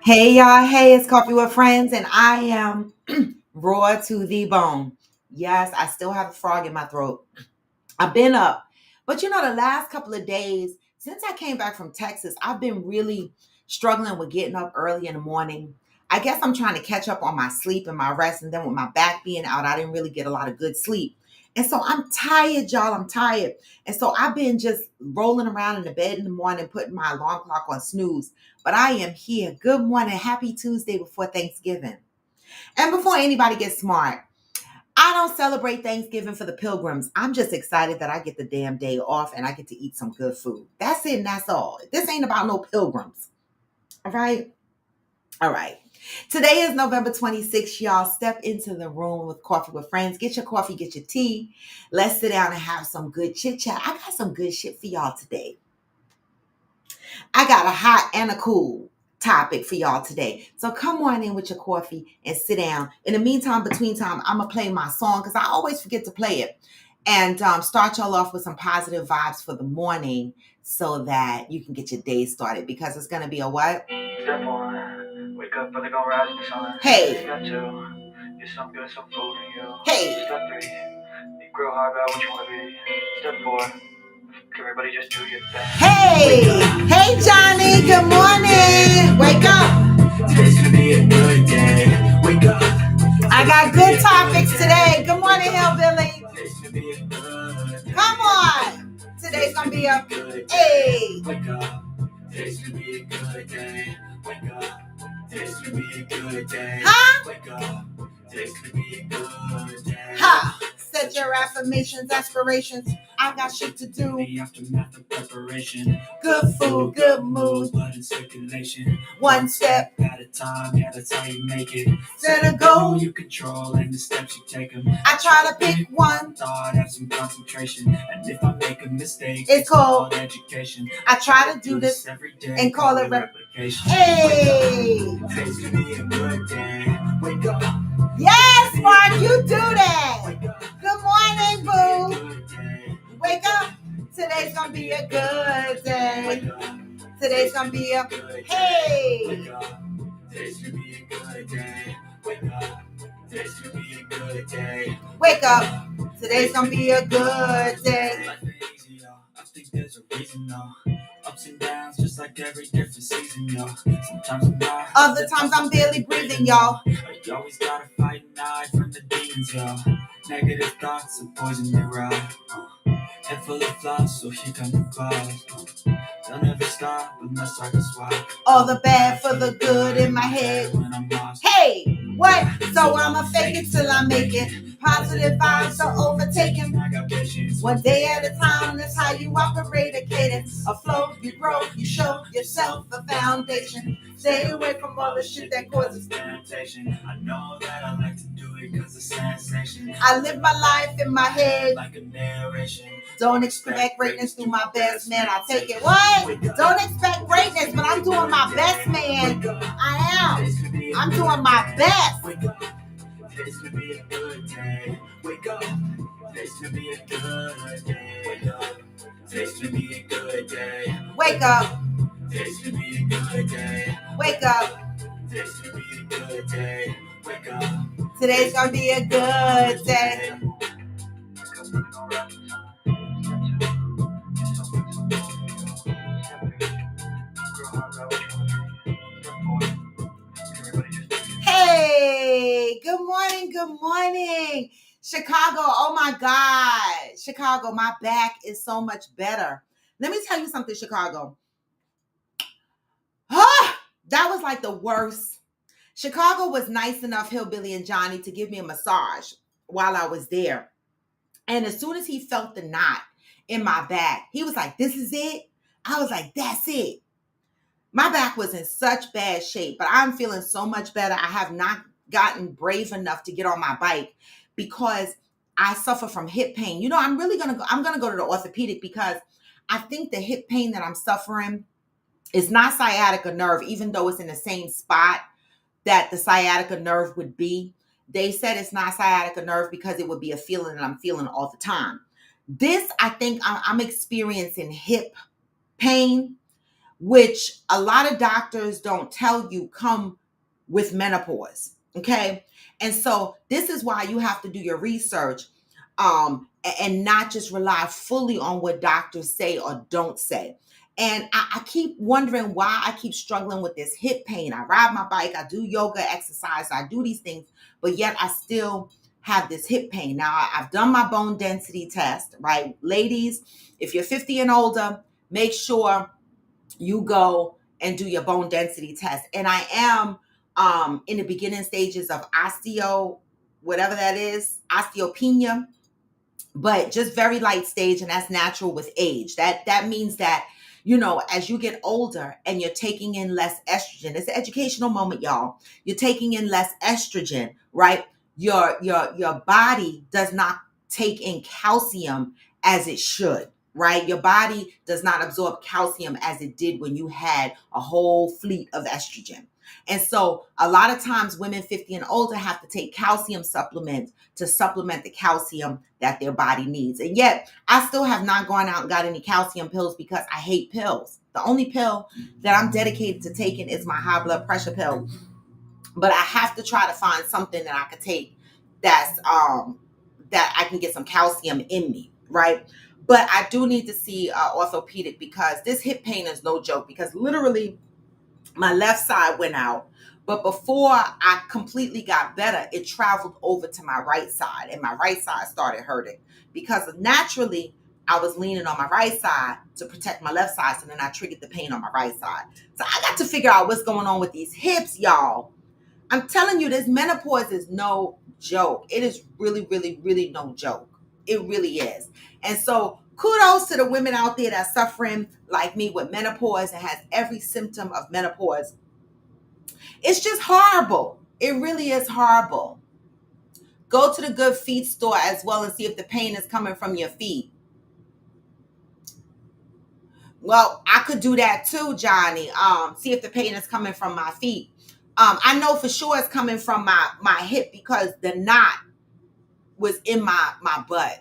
Hey y'all, hey, it's Coffee with Friends, and I am raw to the bone. Yes, I still have a frog in my throat. I've been up, but the last couple of days since I came back from Texas, I've been really struggling with getting up early in the morning. I guess I'm trying to catch up on my sleep and my rest, and then with my back being out, I didn't really get a lot of good sleep. And so I'm tired, y'all. I'm tired. And so I've been just rolling around in the bed in the morning, putting my alarm clock on snooze. But I am here. Good morning. Happy Tuesday before Thanksgiving. And before anybody gets smart, I don't celebrate Thanksgiving for the pilgrims. I'm just excited that I get the damn day off and I get to eat some good food. That's it and that's all. This ain't about no pilgrims. All right? All right. Today is November 26th, y'all. Step into the room with Coffee with Friends. Get your coffee, get your tea. Let's sit down and have some good chit chat. I got some good shit for y'all today. I got a hot and a cool topic for y'all today. So come on in with your coffee and sit down. In the meantime, between time, I'm going to play my song because I always forget to play it. And start y'all off with some positive vibes for the morning so that you can get your day started because it's going to be a what? Step one, wake up early, gonna rise in the sun. Hey. Step two, get some good, some food in you. Hey. Step three, think real hard about what you wanna be. Step four, everybody just do your thing. Hey. Hey, Johnny. Good morning. Wake up. Today's gonna be a good day. Wake up. I got good topics today. Good morning, Hillbilly. Today's gonna be a good day. Come on. Today's gonna be a hey. Wake up. Today's gonna be a good day. Wake up. Today's gonna be a good day. Huh? Wake up. Today's gonna be a good day. Ha! Set your affirmations, aspirations. I got shit to do. The aftermath of preparation. Good food, good mood. Blood in circulation. One step at a time, yeah, that's how you make it. Set a goal. You control and the steps you take them. I try to pick one. Thought, have some concentration. And if I make a mistake, It's called education. I try to do this every day and call it replication. Hey! Today's gonna be a good day. Wake up. Yes, Mark, you do that. Wake up. Good morning, boo. Good day. Wake up. Today's gonna be a good day. Wake up. Today's gonna be a Good day. hey. Wake up. Today's gonna be a good day. Wake up. Today's gonna be a good day. Wake up. Today's gonna be a good day. Life ain't easy, y'all. I think there's a reason, though. Ups and downs, just like every different season, y'all. Sometimes I'm high, Other times I'm barely breathing, y'all. You always gotta fight and hide from the demons, y'all. Negative thoughts are poison they ride. Head full of flaws, so here come the clouds. They'll never stop unless I can swap. All the bad for the good in my head. When I'm lost. Hey, what? So I'ma fake it till I make it. Positive vibes are overtaken. I got patience. One day at a time, that's how you operate a cadence. A flow, you grow, you show yourself a foundation. Stay away from all the shit that causes temptation. I know that I like to do it cause it's sensation. I live my life in my head. Like a narration. Don't expect greatness through my best, man. I take it. What? Don't expect greatness, but I'm doing my best, man. I am. I'm doing my best. Wake up. Today's gonna be a good day. Wake up. Today's gonna be a good day. Wake up. Today's gonna be a good day. Wake up. Today's gonna be a good day. Wake up. Today's gonna be a good day. Wake up. Today's gonna be a good day. Hey, good morning, good morning. Chicago, oh my God. Chicago, my back is so much better. Let me tell you something, Chicago. That was like the worst. Chicago was nice enough, Hillbilly and Johnny, to give me a massage while I was there. And as soon as he felt the knot in my back, he was like, this is it? I was like, that's it. My back was in such bad shape, but I'm feeling so much better. I have not gotten brave enough to get on my bike because I suffer from hip pain. I'm going to go to the orthopedic because I think the hip pain that I'm suffering is not sciatica nerve, even though it's in the same spot that the sciatica nerve would be. They said it's not sciatica nerve because it would be a feeling that I'm feeling all the time. This, I think I'm experiencing hip pain, which a lot of doctors don't tell you come with menopause. Okay. And so this is why you have to do your research, and not just rely fully on what doctors say or don't say. And I keep wondering why I keep struggling with this hip pain. I ride my bike, I do yoga, exercise, I do these things, but yet I still have this hip pain. Now, I've done my bone density test, right? Ladies, if you're 50 and older, make sure you go and do your bone density test. And I am in the beginning stages of whatever that is, osteopenia, but just very light stage, and that's natural with age. That means that, as you get older and you're taking in less estrogen, it's an educational moment, y'all. You're taking in less estrogen, right? Your body does not take in calcium as it should, right? Your body does not absorb calcium as it did when you had a whole fleet of estrogen. And so a lot of times women 50 and older have to take calcium supplements to supplement the calcium that their body needs. And yet I still have not gone out and got any calcium pills because I hate pills. The only pill that I'm dedicated to taking is my high blood pressure pill. But I have to try to find something that I could take that I can get some calcium in me, right? But I do need to see orthopedic, because this hip pain is no joke, because literally my left side went out, but before I completely got better, it traveled over to my right side, and my right side started hurting because naturally I was leaning on my right side to protect my left side. So then I triggered the pain on my right side. So I got to figure out what's going on with these hips, y'all. I'm telling you, this menopause is no joke. It is really, really, really no joke. It really is. And so kudos to the women out there that's suffering like me with menopause and has every symptom of menopause. It's just horrible. It really is horrible. Go to the good feet store as well and see if the pain is coming from your feet. Well, I could do that too, Johnny. See if the pain is coming from my feet. I know for sure it's coming from my hip because the knot was in my butt.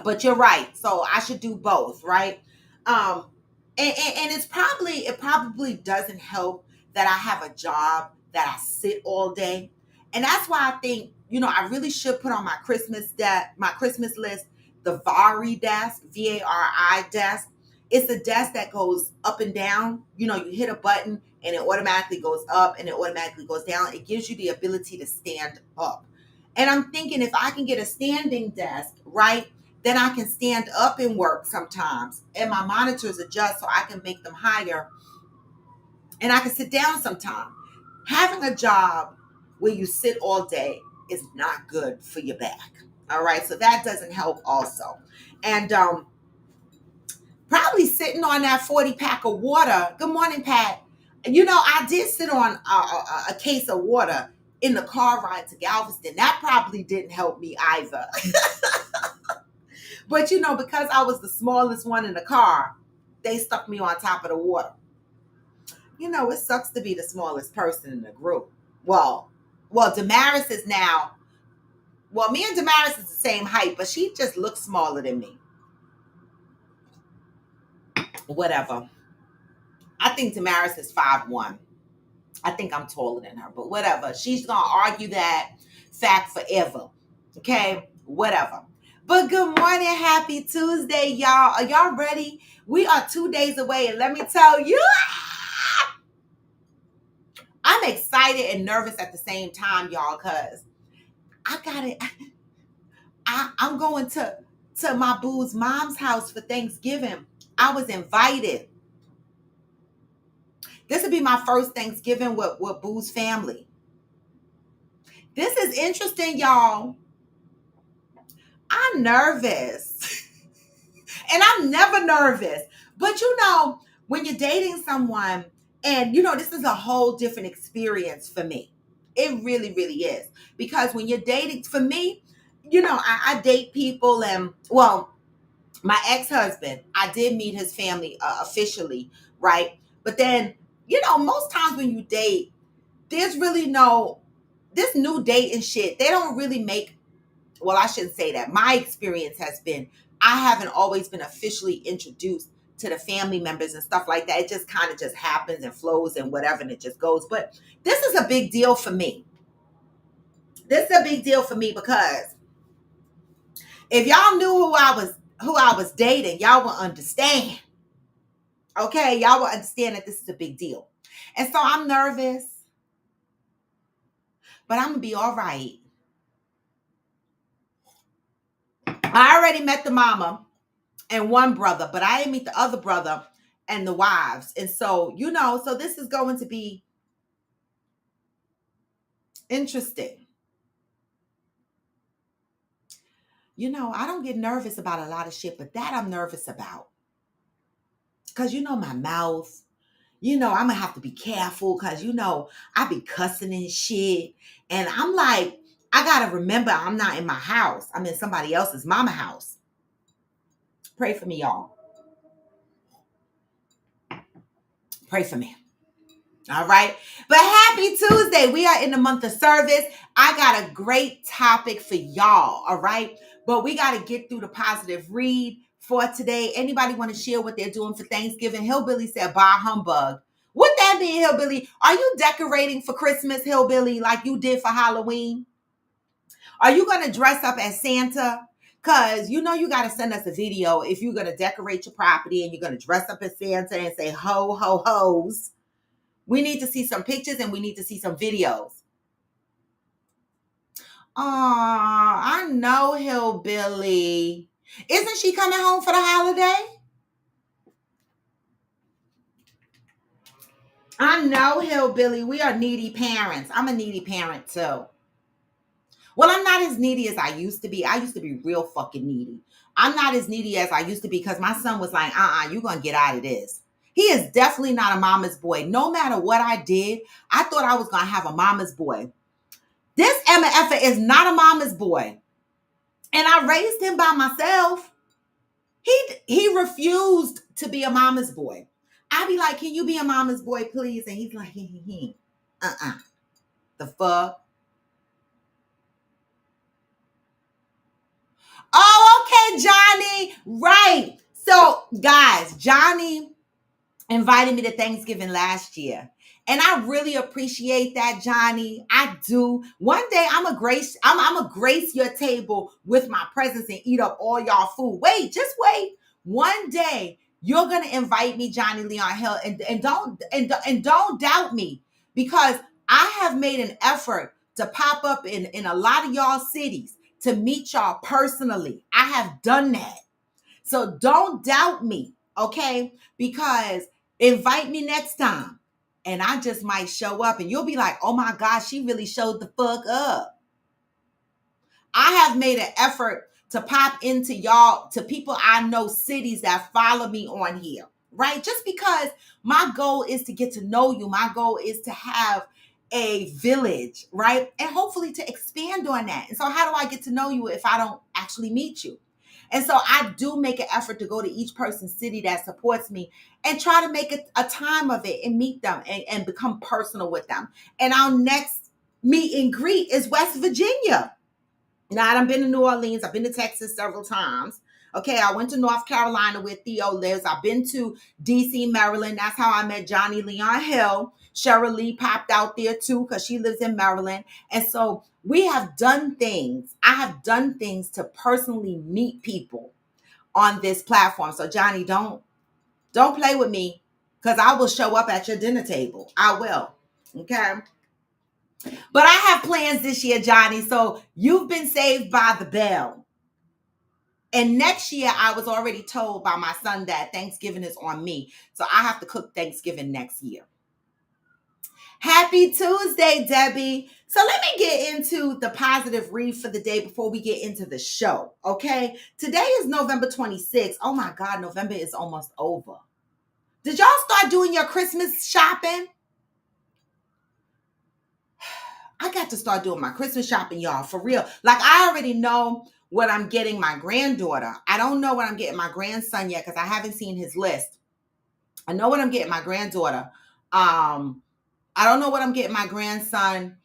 But you're right. So I should do both, right? Um, and it probably doesn't help that I have a job that I sit all day. And that's why I think, I really should put on my Christmas list, the Vari desk, VARI desk. It's a desk that goes up and down. You hit a button and it automatically goes up and it automatically goes down. It gives you the ability to stand up. And I'm thinking if I can get a standing desk, right, then I can stand up and work sometimes. And my monitors adjust so I can make them higher. And I can sit down sometimes. Having a job where you sit all day is not good for your back. All right. So that doesn't help also. And probably sitting on that 40 pack of water. Good morning, Pat. I did sit on a case of water in the car ride to Galveston. That probably didn't help me either. But because I was the smallest one in the car, they stuck me on top of the water. It sucks to be the smallest person in the group. Well, Damaris is now. Well, me and Damaris is the same height, but she just looks smaller than me. Whatever. I think Damaris is 5'1". I think I'm taller than her, but whatever. She's gonna argue that fact forever. Okay, whatever. But good morning, happy Tuesday, y'all. Are y'all ready? We are 2 days away, and let me tell you, I'm excited and nervous at the same time, y'all, because I got it. I'm going to my boo's mom's house for Thanksgiving. I was invited. This would be my first Thanksgiving with boo's family. This is interesting, y'all. I'm nervous. And I'm never nervous. But when you're dating someone, and this is a whole different experience for me. It really, really is. Because when you're dating, for me, I date people, and well, my ex-husband, I did meet his family officially, right? But then, most times when you date, there's really this new dating shit. They don't really make, well, I shouldn't say that. My experience has been, I haven't always been officially introduced to the family members and stuff like that. It just kind of just happens and flows and whatever, and it just goes. But this is a big deal for me. This is a big deal for me because if y'all knew who I was dating, y'all would understand. Okay, y'all will understand that this is a big deal. And so I'm nervous, but I'm gonna be all right. I already met the mama and one brother, but I didn't meet the other brother and the wives. And so, so this is going to be interesting. I don't get nervous about a lot of shit, but that I'm nervous about. Because, my mouth, I'm going to have to be careful because, I be cussing and shit. And I'm like, I got to remember I'm not in my house. I'm in somebody else's mama house. Pray for me, y'all. Pray for me. All right. But happy Tuesday. We are in the month of service. I got a great topic for y'all. All right. But we got to get through the positive read for today. Anybody want to share what they're doing for Thanksgiving? Hillbilly said, "Bah humbug." What that mean, Hillbilly? Are you decorating for Christmas, Hillbilly, like you did for Halloween? Are you going to dress up as Santa? Because you got to send us a video if you're going to decorate your property and you're going to dress up as Santa and say ho, ho, ho's. We need to see some pictures and we need to see some videos. I know, Hillbilly. Isn't she coming home for the holiday? I know, Hillbilly. We are needy parents. I'm a needy parent too. Well, I'm not as needy as I used to be. I used to be real fucking needy. I'm not as needy as I used to be because my son was like, you're going to get out of this. He is definitely not a mama's boy. No matter what I did, I thought I was going to have a mama's boy. This MFer is not a mama's boy. And I raised him by myself. He refused to be a mama's boy. I'd be like, can you be a mama's boy, please? And he's like, the fuck? Oh, okay, Johnny. Right. So, guys, Johnny invited me to Thanksgiving last year. And I really appreciate that, Johnny. I do. One day I'm a grace your table with my presence and eat up all y'all food. Wait, just wait. One day you're gonna invite me, Johnny Leon Hill, and don't doubt me because I have made an effort to pop up in a lot of y'all cities to meet y'all personally. I have done that. So don't doubt me, okay? Because invite me next time and I just might show up and you'll be like, oh my God, she really showed the fuck up. I have made an effort to pop into y'all, to people I know, cities that follow me on here, right? Just because my goal is to get to know you. My goal is to have a village, right? And hopefully to expand on that. And so how do I get to know you if I don't actually meet you? And so I do make an effort to go to each person's city that supports me and try to make a time of it and meet them and become personal with them. And our next meet and greet is West Virginia. Now, I've been to New Orleans. I've been to Texas several times. Okay, I went to North Carolina where Theo lives. I've been to D.C., Maryland. That's how I met Johnny Leon Hill. Cheryl Lee popped out there too because she lives in Maryland. And so we have done things. I have done things to personally meet people on this platform. So Johnny, don't play with me because I will show up at your dinner table. I will. Okay. But I have plans this year, Johnny. So you've been saved by the bell. And next year, I was already told by my son that Thanksgiving is on me. So I have to cook Thanksgiving next year. Happy Tuesday, Debbie. So let me get into the positive read for the day before we get into the show, okay? Today is November 26th. Oh my God, November is almost over. Did y'all start doing your Christmas shopping? I got to start doing my Christmas shopping, y'all, for real. Like, I already know what I'm getting my granddaughter. I don't know what I'm getting my grandson yet because I haven't seen his list. I know what I'm getting my granddaughter. I don't know what I'm getting my grandson.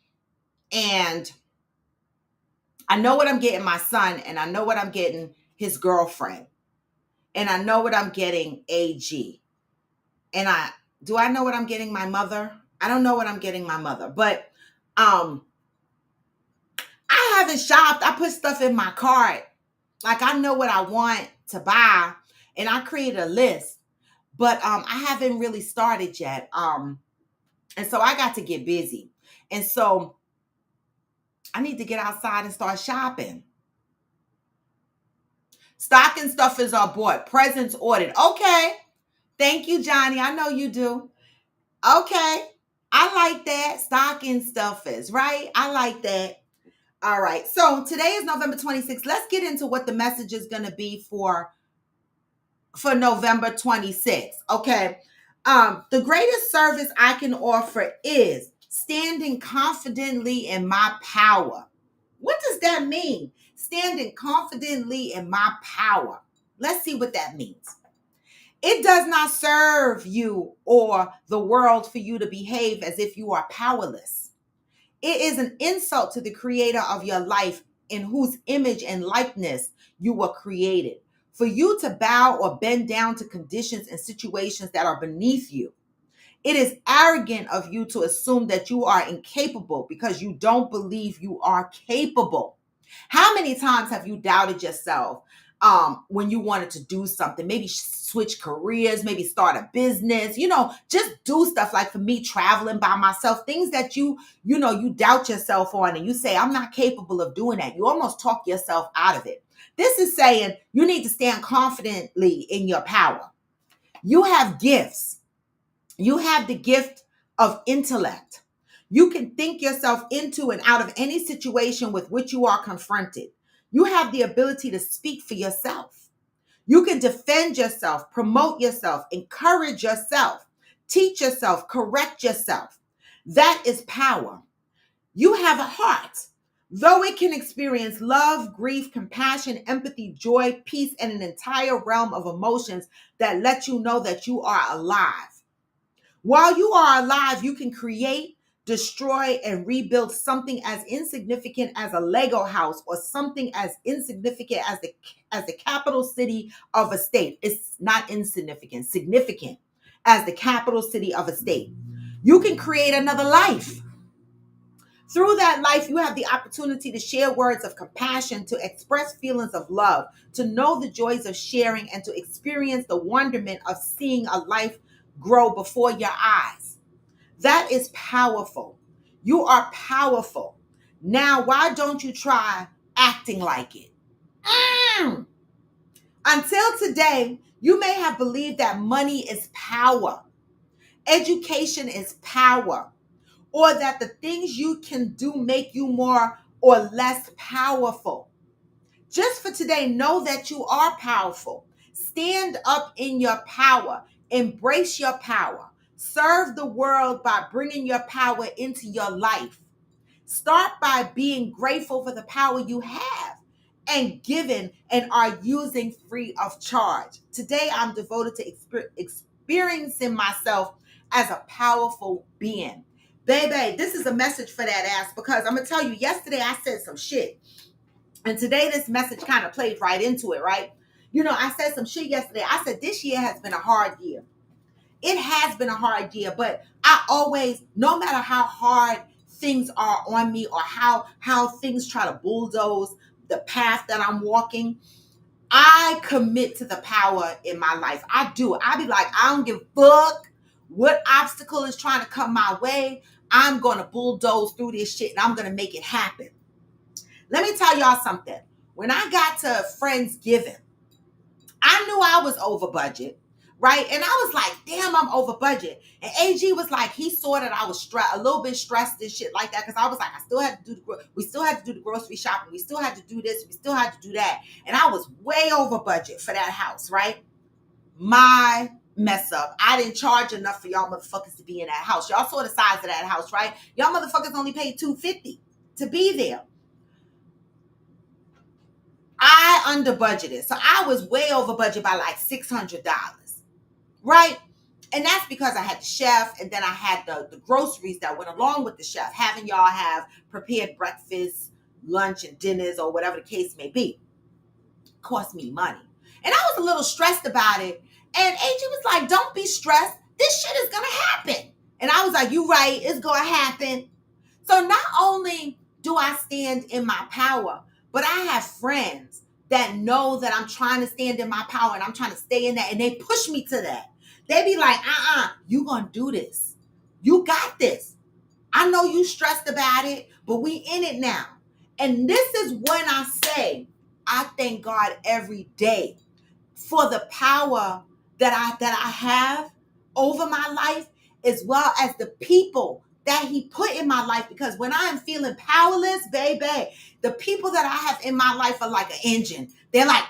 And I know what I'm getting my son. And I know what I'm getting his girlfriend. And I know what I'm getting AG. And I know what I'm getting my mother? I don't know what I'm getting my mother, but um I haven't shopped. I put stuff in my cart. Like I know what I want to buy and I created a list, but I haven't really started yet. And so I got to get busy. And so I need to get outside and start shopping. Stocking stuffers are bought. Presents ordered. Okay. Thank you, Johnny. I know you do. Okay. I like that. Stocking stuffers, right? I like that. All right. So today is November 26th. Let's get into what the message is going to be for November 26th. Okay. The greatest service I can offer is standing confidently in my power. What does that mean? Standing confidently in my power. Let's see what that means. It does not serve you or the world for you to behave as if you are powerless. It is an insult to the creator of your life in whose image and likeness you were created. For you to bow or bend down to conditions and situations that are beneath you. It is arrogant of you to assume that you are incapable because you don't believe you are capable. How many times have you doubted yourself when you wanted to do something? Maybe switch careers, maybe start a business, just do stuff like for me, traveling by myself, things that you doubt yourself on and you say, I'm not capable of doing that. You almost talk yourself out of it. This is saying you need to stand confidently in your power. You have gifts. You have the gift of intellect. You can think yourself into and out of any situation with which you are confronted. You have the ability to speak for yourself. You can defend yourself, promote yourself, encourage yourself, teach yourself, correct yourself. That is power. You have a heart. Though it can experience love, grief, compassion, empathy, joy, peace, and an entire realm of emotions that let you know that you are alive. While you are alive, you can create, destroy, and rebuild something as insignificant as a Lego house or something as insignificant as the capital city of a state. It's not insignificant, significant as the capital city of a state. You can create another life. Through that life, you have the opportunity to share words of compassion, to express feelings of love, to know the joys of sharing, and to experience the wonderment of seeing a life grow before your eyes. That is powerful. You are powerful. Now, why don't you try acting like it? Mm. Until today, you may have believed that money is power, education is power, or that the things you can do make you more or less powerful. Just for today, know that you are powerful. Stand up in your power. Embrace your power. Serve the world by bringing your power into your life. Start by being grateful for the power you have and given and are using free of charge. Today, I'm devoted to experiencing myself as a powerful being. Baby, this is a message for that ass because I'm going to tell you, yesterday I said some shit. And today this message kind of played right into it, right? I said some shit yesterday. I said this year has been a hard year. It has been a hard year, but I always, no matter how hard things are on me or how things try to bulldoze the path that I'm walking, I commit to the power in my life. I do. I be like, I don't give a fuck what obstacle is trying to come my way. I'm going to bulldoze through this shit and I'm going to make it happen. Let me tell y'all something. When I got to Friendsgiving, I knew I was over budget, right? And I was like, damn, I'm over budget. And AG was like, he saw that I was a little bit stressed and shit like that because I was like, we still had to do the grocery shopping. We still had to do this. We still had to do that. And I was way over budget for that house, right? My mess up. I didn't charge enough for y'all motherfuckers to be in that house. Y'all saw the size of that house, right? Y'all motherfuckers only paid $250 to be there. I under budgeted. So I was way over budget by like $600, right? And that's because I had the chef and then I had the groceries that went along with the chef. Having y'all have prepared breakfast, lunch, and dinners or whatever the case may be cost me money. And I was a little stressed about it. And AJ was like, don't be stressed. This shit is going to happen. And I was like, you right, it's going to happen. So not only do I stand in my power, but I have friends that know that I'm trying to stand in my power and I'm trying to stay in that. And they push me to that. They be like, you going to do this. You got this. I know you stressed about it, but we in it now. And this is when I say, I thank God every day for the power that I have over my life, as well as the people that he put in my life. Because when I am feeling powerless, baby, the people that I have in my life are like an engine. They're like,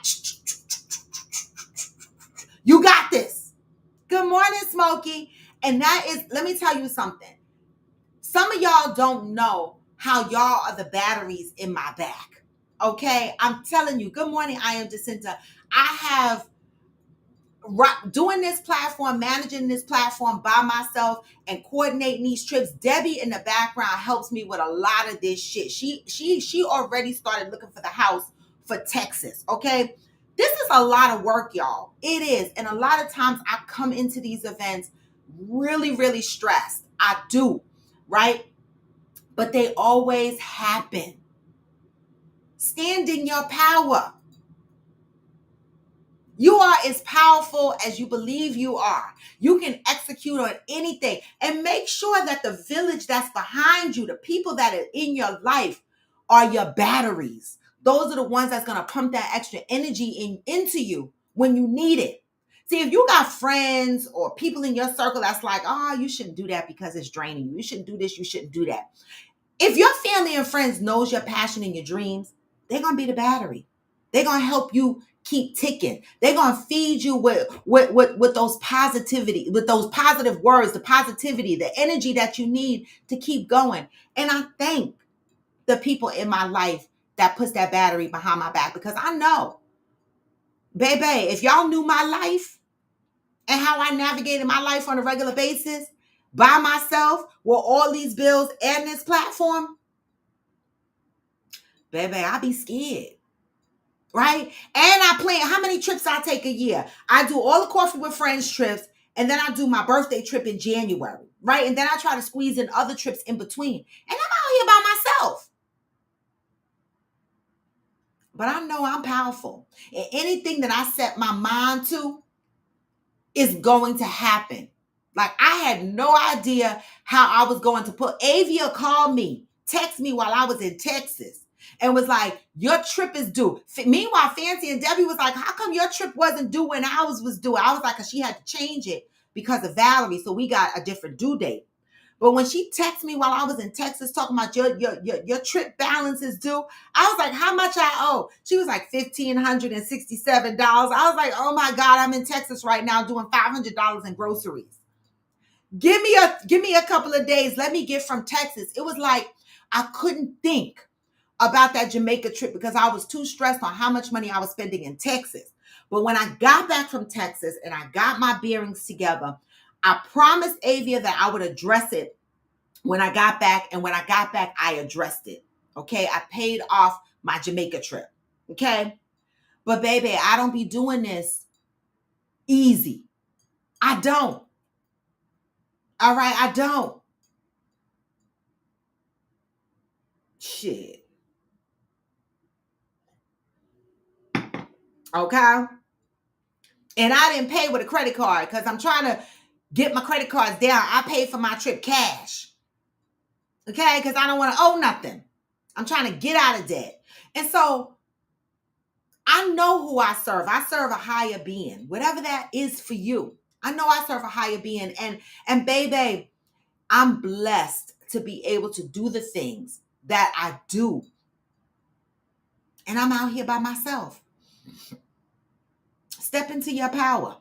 you got this. Good morning, Smokey. And that is, let me tell you something. Some of y'all don't know how y'all are the batteries in my back. Okay? I'm telling you, good morning, I am Jacinta. I have doing this platform, managing this platform by myself and coordinating these trips. Debbie in the background helps me with a lot of this shit. She already started looking for the house for Texas. Okay. This is a lot of work, y'all. It is. And a lot of times I come into these events really, really stressed. I do, right? But they always happen. Stand in your power. You are as powerful as you believe you are. You can execute on anything. And make sure that the village that's behind you, the people that are in your life, are your batteries. Those are the ones that's going to pump that extra energy into you when you need it. See, if you got friends or people in your circle that's like, oh, you shouldn't do that because it's draining you. You shouldn't do this. You shouldn't do that. If your family and friends knows your passion and your dreams, they're going to be the battery. They're going to help you keep ticking. They're going to feed you with those positivity, with those positive words, the positivity, the energy that you need to keep going. And I thank the people in my life that puts that battery behind my back, because I know, baby, if y'all knew my life and how I navigated my life on a regular basis by myself with all these bills and this platform, baby, I be scared. Right? And I plan how many trips I take a year. I do all the Coffee with Friends trips, and then I do my birthday trip in January, right? And then I try to squeeze in other trips in between. And I'm out here by myself. But I know I'm powerful. And anything that I set my mind to is going to happen. Like, I had no idea how I was going to put. Avia called me, text me while I was in Texas, and was like, your trip is due. Meanwhile, Fancy and Debbie was like, how come your trip wasn't due when ours was due? I was like, because she had to change it because of Valerie. So we got a different due date. But when she texted me while I was in Texas talking about your trip balance is due, I was like, how much I owe? She was like $1,567. I was like, oh my God, I'm in Texas right now doing $500 in groceries. Give me a couple of days. Let me get from Texas. It was like I couldn't think about that Jamaica trip because I was too stressed on how much money I was spending in Texas. But when I got back from Texas and I got my bearings together, I promised Avia that I would address it when I got back. And when I got back, I addressed it. Okay. I paid off my Jamaica trip. Okay. But baby, I don't be doing this easy. I don't. All right. I don't. Shit. Okay. And I didn't pay with a credit card because I'm trying to get my credit cards down. I paid for my trip cash. Okay. Because I don't want to owe nothing. I'm trying to get out of debt. And so I know who I serve. I serve a higher being, whatever that is for you. I know I serve a higher being. And baby, I'm blessed to be able to do the things that I do. And I'm out here by myself. Step into your power.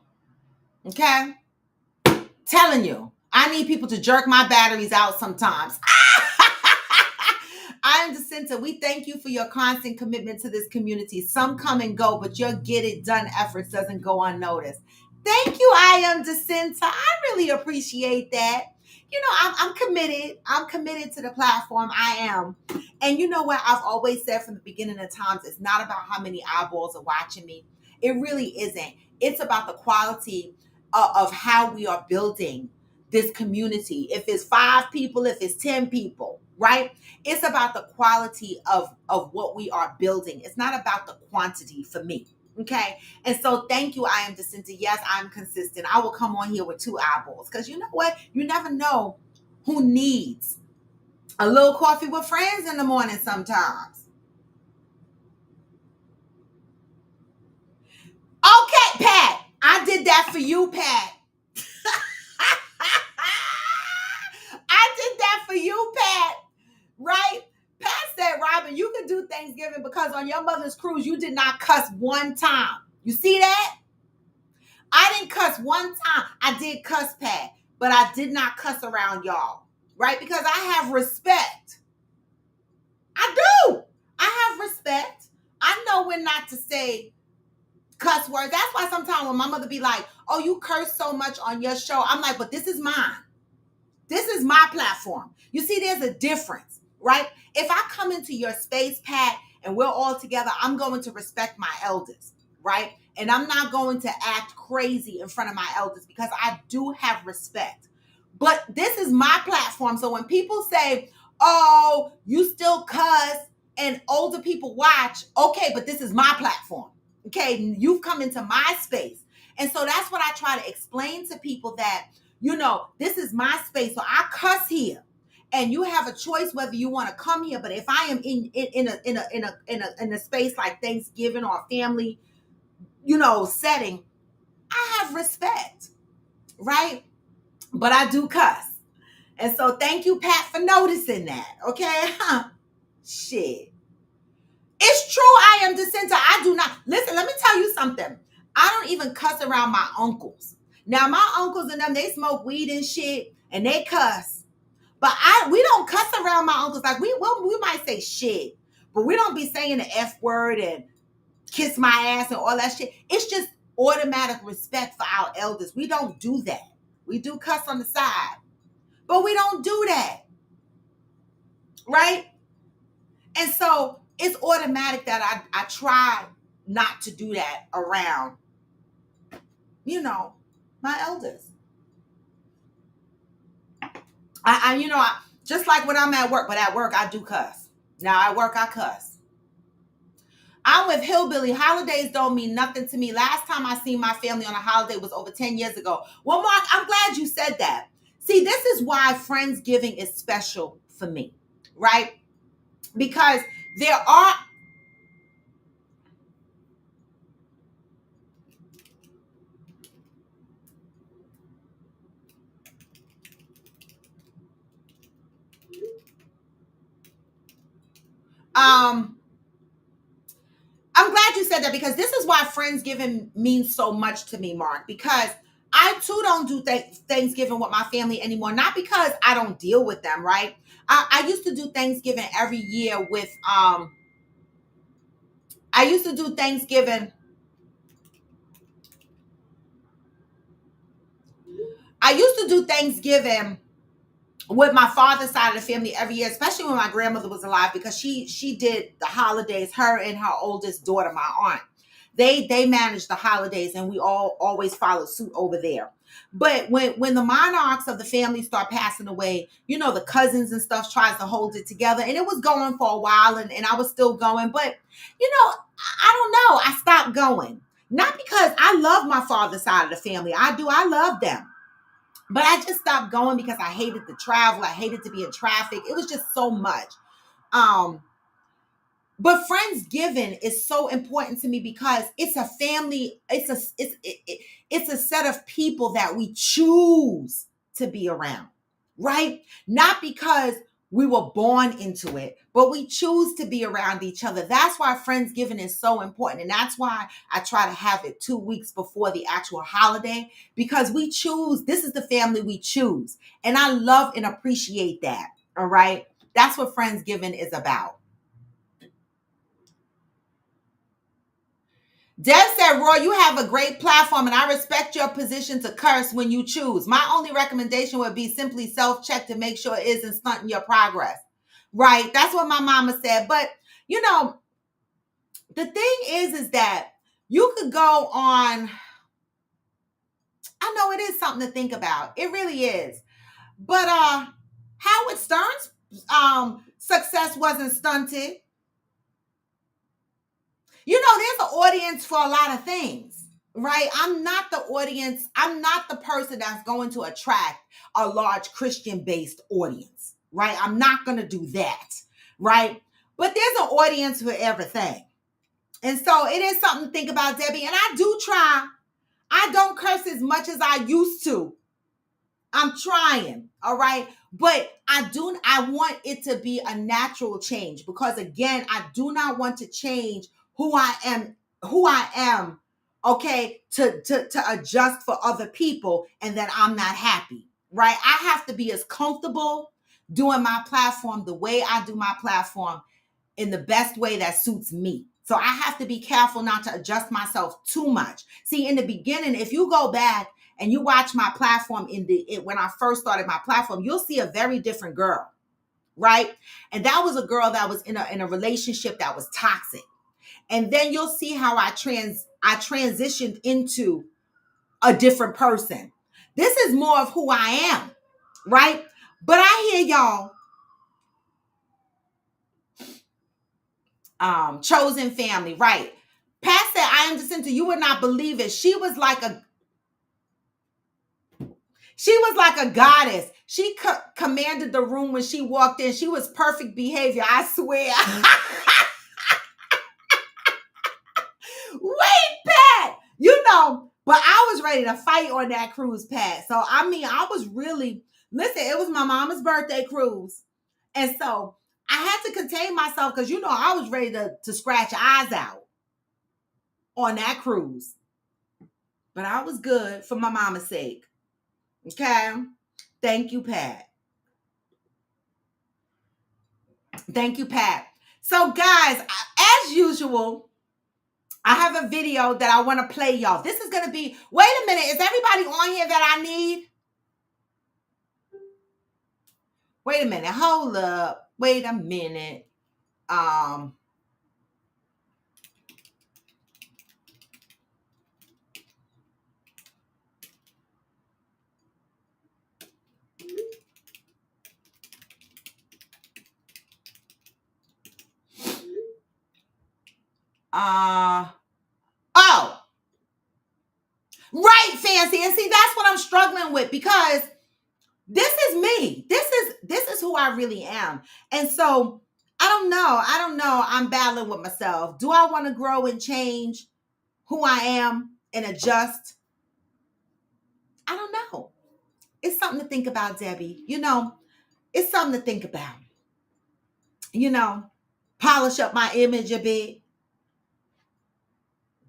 Okay? Telling you, I need people to jerk my batteries out sometimes. I am Jacinta. We thank you for your constant commitment to this community. Some come and go, but your get it done efforts doesn't go unnoticed. Thank you, I am Jacinta. I really appreciate that. You know, I'm committed. I'm committed to the platform. I am. And you know what? I've always said from the beginning of times, it's not about how many eyeballs are watching me. It really isn't. It's about the quality of how we are building this community. If it's 5 people, if it's 10 people, right? It's about the quality of what we are building. It's not about the quantity for me. Okay. And so thank you, I am Jacinta. Yes, I'm consistent. I will come on here with 2 eyeballs. Because you know what? You never know who needs a little coffee with friends in the morning sometimes. Okay, Pat. I did that for you, Pat. I did that for you, Pat. Right? Pat said, Robin, you can do Thanksgiving because on your mother's cruise, you did not cuss one time. You see that? I didn't cuss one time. I did cuss, Pat, but I did not cuss around y'all. Right? Because I have respect. I do. I have respect. I know when not to say cuss words. That's why sometimes when my mother be like, oh, you curse so much on your show, I'm like, but this is mine. This is my platform. You see, there's a difference, right? If I come into your space, Pat, and we're all together, I'm going to respect my elders, right? And I'm not going to act crazy in front of my elders because I do have respect. But this is my platform. So when people say, oh, you still cuss and older people watch, okay, but this is my platform. Okay, you've come into my space. And so that's what I try to explain to people that, this is my space. So I cuss here. And you have a choice whether you want to come here. But if I am in a space like Thanksgiving or family, setting, I have respect, right? But I do cuss. And so thank you, Pat, for noticing that. Okay? Shit. It's true, I am Jacinta. I do not. Listen, let me tell you something. I don't even cuss around my uncles. Now, my uncles and them, they smoke weed and shit, and they cuss. But we don't cuss around my uncles. Like, we might say shit, but we don't be saying the F word and kiss my ass and all that shit. It's just automatic respect for our elders. We don't do that. We do cuss on the side, but we don't do that, right? And so it's automatic that I try not to do that around, my elders. Just like when I'm at work, but at work I do cuss. Now at work I cuss. I'm with Hillbilly. Holidays don't mean nothing to me. Last time I seen my family on a holiday was over 10 years ago. Well, Mark, I'm glad you said that. See, this is why Friendsgiving is special for me, right? Because there are I'm glad you said that because this is why Friendsgiving means so much to me, Mark, because I too don't do Thanksgiving with my family anymore. Not because I don't deal with them, right? I used to do Thanksgiving every year with I used to do Thanksgiving. I used to do Thanksgiving with my father's side of the family every year, especially when my grandmother was alive, because she did the holidays. Her and her oldest daughter, my aunt, they managed the holidays, and we all always followed suit over there. But when the monarchs of the family start passing away, the cousins and stuff tries to hold it together, and it was going for a while, and I was still going, but I don't know, I stopped going. Not because I love my father's side of the family. I love them. But I just stopped going because I hated the travel. I hated to be in traffic. It was just so much. Um, but Friendsgiving is so important to me because it's a family. It's a set of people that we choose to be around, right? Not because we were born into it, but we choose to be around each other. That's why Friendsgiving is so important. And that's why I try to have it 2 weeks before the actual holiday, because we choose, this is the family we choose. And I love and appreciate that. All right. That's what Friendsgiving is about. Deb said, Roy, you have a great platform and I respect your position to curse when you choose. My only recommendation would be simply self-check to make sure it isn't stunting your progress. Right? That's what my mama said. But, the thing is that You could go on. I know it is something to think about. It really is. But Howard Stern's success wasn't stunted. You know, there's an audience for a lot of things, right? I'm not the audience. I'm not the person that's going to attract a large Christian-based audience, right? I'm not going to do that, right? But there's an audience for everything. And so it is something to think about, Debbie. And I do try. I don't curse as much as I used to. I'm trying, all right? But I want it to be a natural change, because again, I do not want to change who I am, okay, to adjust for other people and that I'm not happy, right? I have to be as comfortable doing my platform the way I do my platform in the best way that suits me. So I have to be careful not to adjust myself too much. See, in the beginning, if you go back and you watch my platform when I first started my platform, you'll see a very different girl, right? And that was a girl that was in a relationship that was toxic. And then you'll see how I transitioned into a different person. This is more of who I am, right? But I hear y'all chosen family, right? Pat said, I am Jacinta, you would not believe it. She was like a goddess. She commanded the room when she walked in. She was perfect behavior, I swear. Wait, Pat, but I was ready to fight on that cruise, Pat. So, I mean, I was really, listen, it was my mama's birthday cruise. And so I had to contain myself because, I was ready to scratch eyes out on that cruise. But I was good for my mama's sake. Okay? Thank you, Pat. Thank you, Pat. So, guys, as usual, I have a video that I want to play y'all. This is going to be, wait a minute, is everybody on here that I need? Wait a minute, hold up. Wait a minute. Oh, right, Fancy. And see, that's what I'm struggling with, because this is me. This is who I really am. And so I don't know. I'm battling with myself. Do I want to grow and change who I am and adjust? I don't know. It's something to think about, Debbie. It's something to think about. Polish up my image a bit.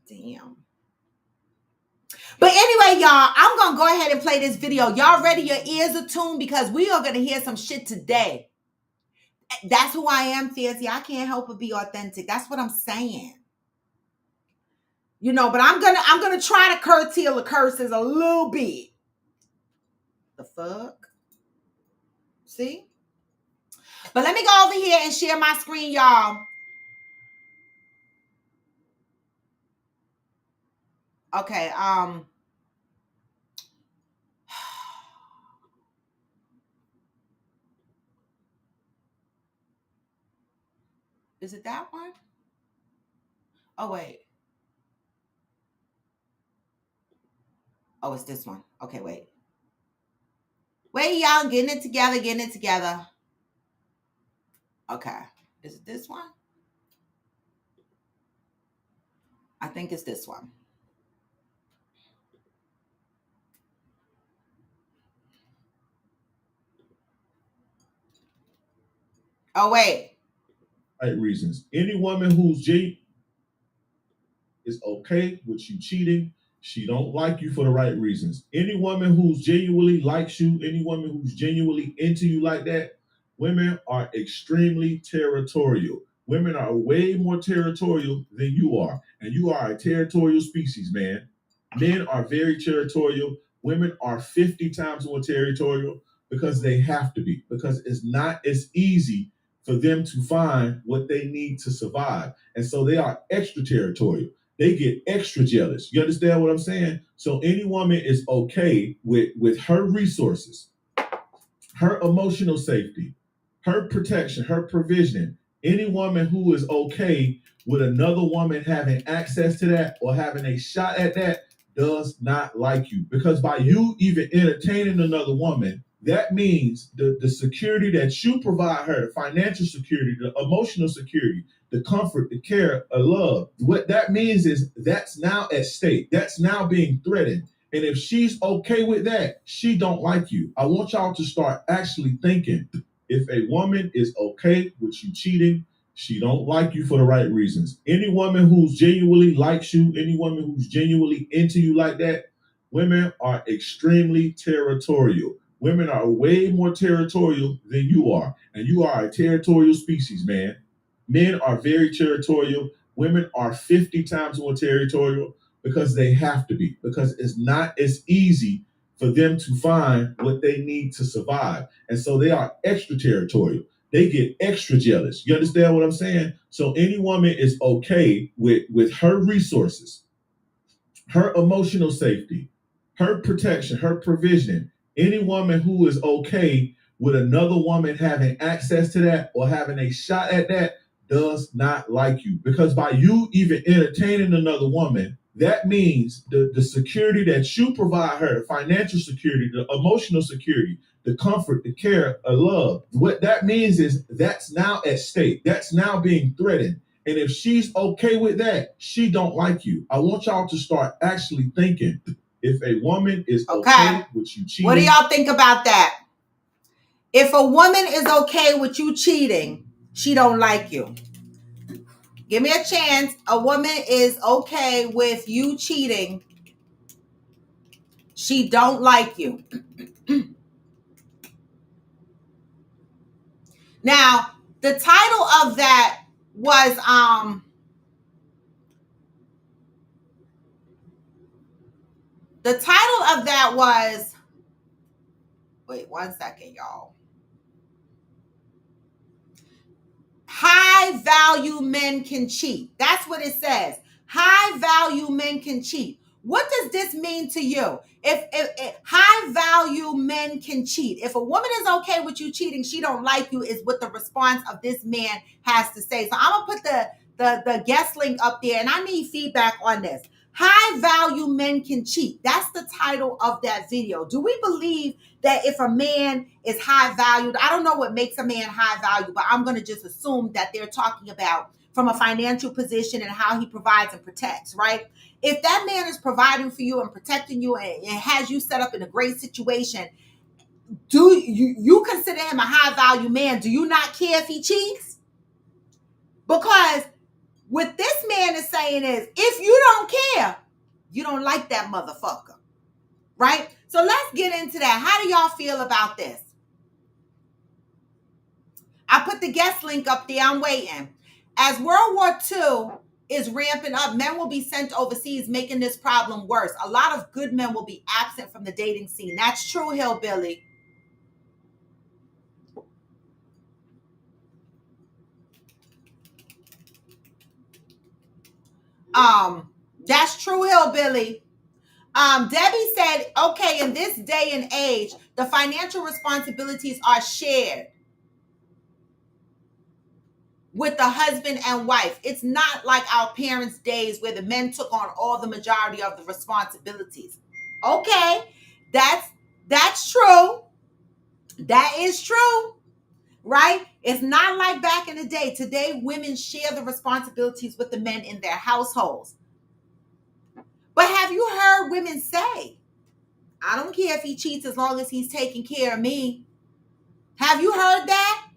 Damn. But anyway, y'all, I'm going to go ahead and play this video. Y'all ready? Your ears are tuned, because we are going to hear some shit today. That's who I am, Fancy. I can't help but be authentic. That's what I'm saying. But I'm gonna try to curtail the curses a little bit. The fuck? See? But let me go over here and share my screen, y'all. Okay, is it that one? Oh, wait. Oh, it's this one. Okay, wait. Wait, y'all, getting it together. Okay. Is it this one? I think it's this one. Oh, wait. Right reasons. Any woman who's is okay with you cheating. She don't like you for the right reasons. Any woman who's genuinely likes you, any woman who's genuinely into you like that, women are extremely territorial. Women are way more territorial than you are. And you are a territorial species, man. Men are very territorial. Women are 50 times more territorial, because they have to be, because it's not as easy for them to find what they need to survive. And so they are extra territorial. they get extra jealous. You understand what I'm saying? So any woman is okay with her resources, her emotional safety, her protection, her provision. Any woman who is okay with another woman having access to that or having a shot at that does not like you. Because by you even entertaining another woman, that means the security that you provide her, the financial security, the emotional security, the comfort, the care, the love. What that means is that's now at stake. That's now being threatened. And if she's okay with that, she don't like you. I want y'all to start actually thinking. If a woman is okay with you cheating, she don't like you for the right reasons. Any woman who's genuinely likes you, any woman who's genuinely into you like that, women are extremely territorial. Women are way more territorial than you are. And you are a territorial species, man. Men are very territorial. Women are 50 times more territorial because they have to be, because it's not as easy for them to find what they need to survive. And so they are extra territorial. They get extra jealous. You understand what I'm saying? So any woman is okay with her resources, her emotional safety, her protection, her provision. Any woman who is okay with another woman having access to that or having a shot at that does not like you. Because by you even entertaining another woman, that means the security that you provide her, the financial security, the emotional security, the comfort, the care, the love. What that means is that's now at stake. That's now being threatened. And if she's okay with that, she don't like you. I want y'all to start actually thinking. If a woman is okay with you cheating, what do y'all think about that? If a woman is okay with you cheating, she don't like you. Give me a chance. A woman is okay with you cheating, she don't like you. Now, the title of that was the title of that was, wait 1 second, y'all. High value men can cheat. That's what it says. High value men can cheat. What does this mean to you? If high value men can cheat, if a woman is okay with you cheating, she don't like you, is what the response of this man has to say. So I'm gonna put the guest link up there, and I need feedback on this. High value men can cheat. That's the title of that video. Do we believe that if a man is high valued, I don't know what makes a man high value, but I'm going to just assume that they're talking about from a financial position and how he provides and protects, right? If that man is providing for you and protecting you and has you set up in a great situation, do you consider him a high value man? Do you not care if he cheats? Because what this man is saying is, if you don't care, you don't like that motherfucker, right? So let's get into that. How do y'all feel about this? I put the guest link up there. I'm waiting. As World War II is ramping up, men will be sent overseas, making this problem worse. A lot of good men will be absent from the dating scene. That's true, Hillbilly. That's true, Hillbilly. Debbie said, okay, in this day and age, the financial responsibilities are shared with the husband and wife. It's not like our parents' days where the men took on all the majority of the responsibilities. Okay, that's true. That is true, right? It's not like back in the day. Today, women share the responsibilities with the men in their households. But have you heard women say, I don't care if he cheats as long as he's taking care of me? Have you heard that?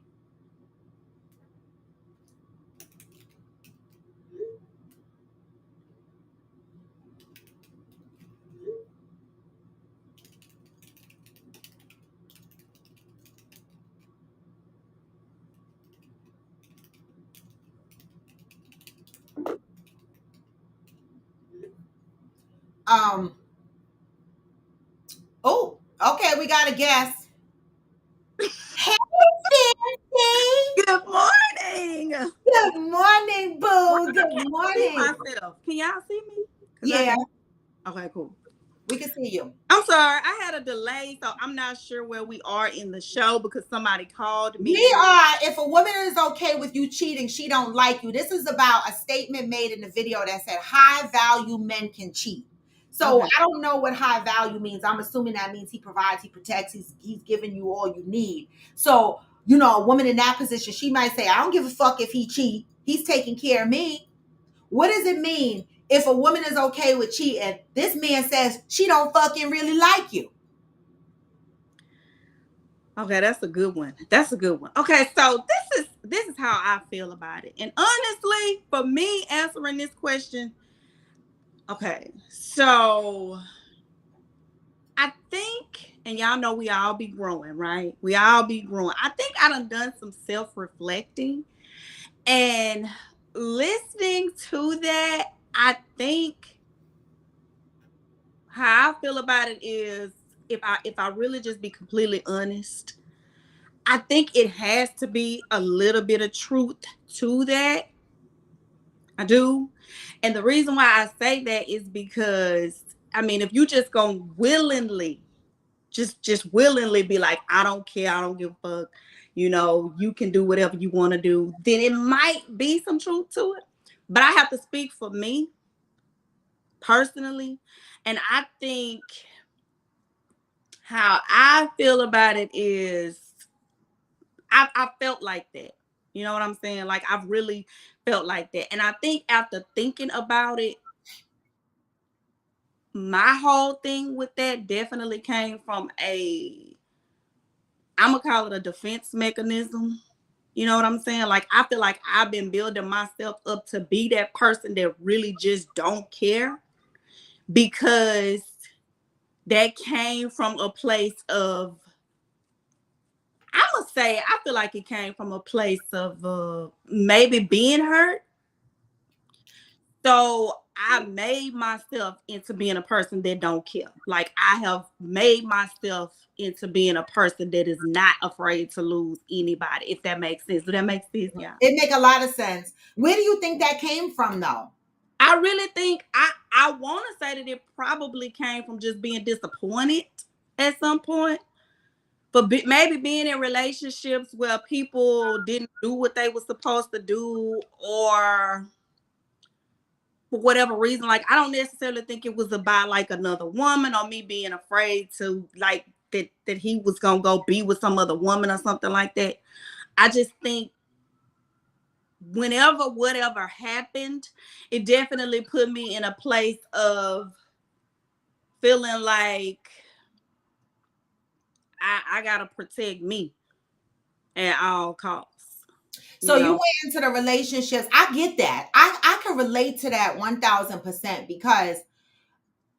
Um, oh, okay, we got a guess. Hey, Fancy. Good morning. Good morning, boo. Good See morning. myself. Can y'all see me? Yeah, Okay, cool. we can see you. I'm sorry, I had a delay, so I'm not sure where we are in the show because somebody called We me. are, if a woman is okay with you cheating, she don't like you. This is about a statement made in the video that said high value men can cheat. So Okay. I don't know what high value means. I'm assuming that means he provides, he protects, he's giving you all you need. So, a woman in that position, she might say, I don't give a fuck if he cheat. He's taking care of me. What does it mean if a woman is okay with cheating? This man says she don't fucking really like you. Okay, that's a good one. That's a good one. Okay, so this is how I feel about it. And honestly, for me answering this question, okay, so I think, and y'all know we all be growing, right? We all be growing. I think I done some self-reflecting and listening to that. I think how I feel about it is if I really just be completely honest, I think it has to be a little bit of truth to that. I do. And the reason why I say that is because I mean, if you just gonna willingly, just willingly be like, I don't care, I don't give a fuck, you can do whatever you want to do, then it might be some truth to it. But I have to speak for me personally. And I think how I feel about it is I felt like that. You know what I'm saying? Like I've really felt like that. And I think after thinking about it, my whole thing with that definitely came from I'm gonna call it a defense mechanism. You know what I'm saying? Like I feel like I've been building myself up to be that person that really just don't care because that came from a place of I would say I feel like it came from a place of maybe being hurt. So I made myself into being a person that don't care. Like I have made myself into being a person that is not afraid to lose anybody. If that makes sense. Do that make sense? Yeah. It make a lot of sense. Where do you think that came from, though? I really think I want to say that it probably came from just being disappointed at some point, but maybe being in relationships where people didn't do what they were supposed to do, or for whatever reason. Like I don't necessarily think it was about like another woman or me being afraid to like that he was gonna go be with some other woman or something like that. I just think whenever whatever happened, it definitely put me in a place of feeling like I gotta protect me at all costs. So You you know, went into the relationships. I get that. I can relate to that 1000% because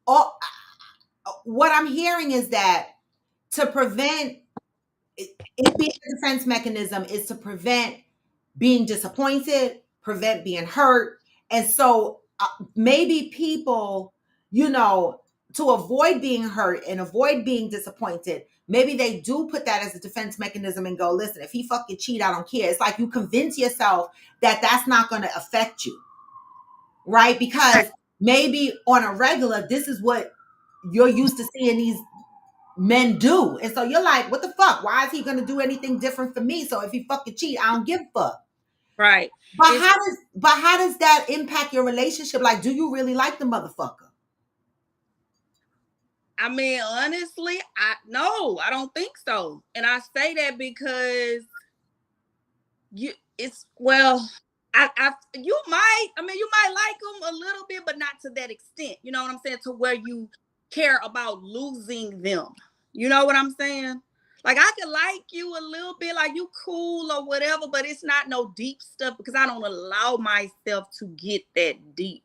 all what I'm hearing is that to prevent it being a defense mechanism is to prevent being disappointed, prevent being hurt. And so maybe people, to avoid being hurt and avoid being disappointed, maybe they do put that as a defense mechanism and go, listen, if he fucking cheat, I don't care. It's like you convince yourself that that's not going to affect you, right? Because maybe on a regular, this is what you're used to seeing these men do. And so you're like, what the fuck? Why is he going to do anything different for me? So if he fucking cheat, I don't give a fuck. right? But It's how does that impact your relationship? Like, do you really like the motherfucker? I mean, honestly, I don't think so. And I say that because it's well, you might like them a little bit, but not to that extent. You know what I'm saying? To where you care about losing them. You know what I'm saying? Like I could like you a little bit, like you cool or whatever, but it's not no deep stuff because I don't allow myself to get that deep.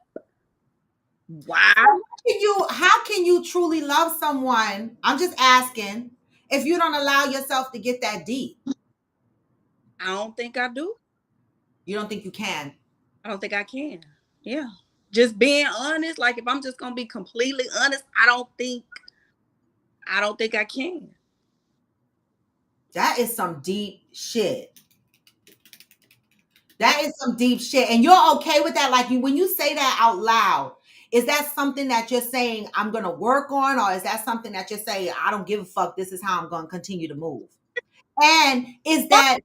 Why? How can you truly love someone? I'm just asking if you don't allow yourself to get that deep. I don't think I do. You don't think you can. I don't think I can. Yeah. Just being honest, like if I'm just gonna be completely honest, I don't think I can. That is some deep shit. That is some deep shit. And you're okay with that? Like, you when you say that out loud, is that something that you're saying I'm gonna work on, or is that something that you're saying I don't give a fuck, this is how I'm gonna continue to move? And is that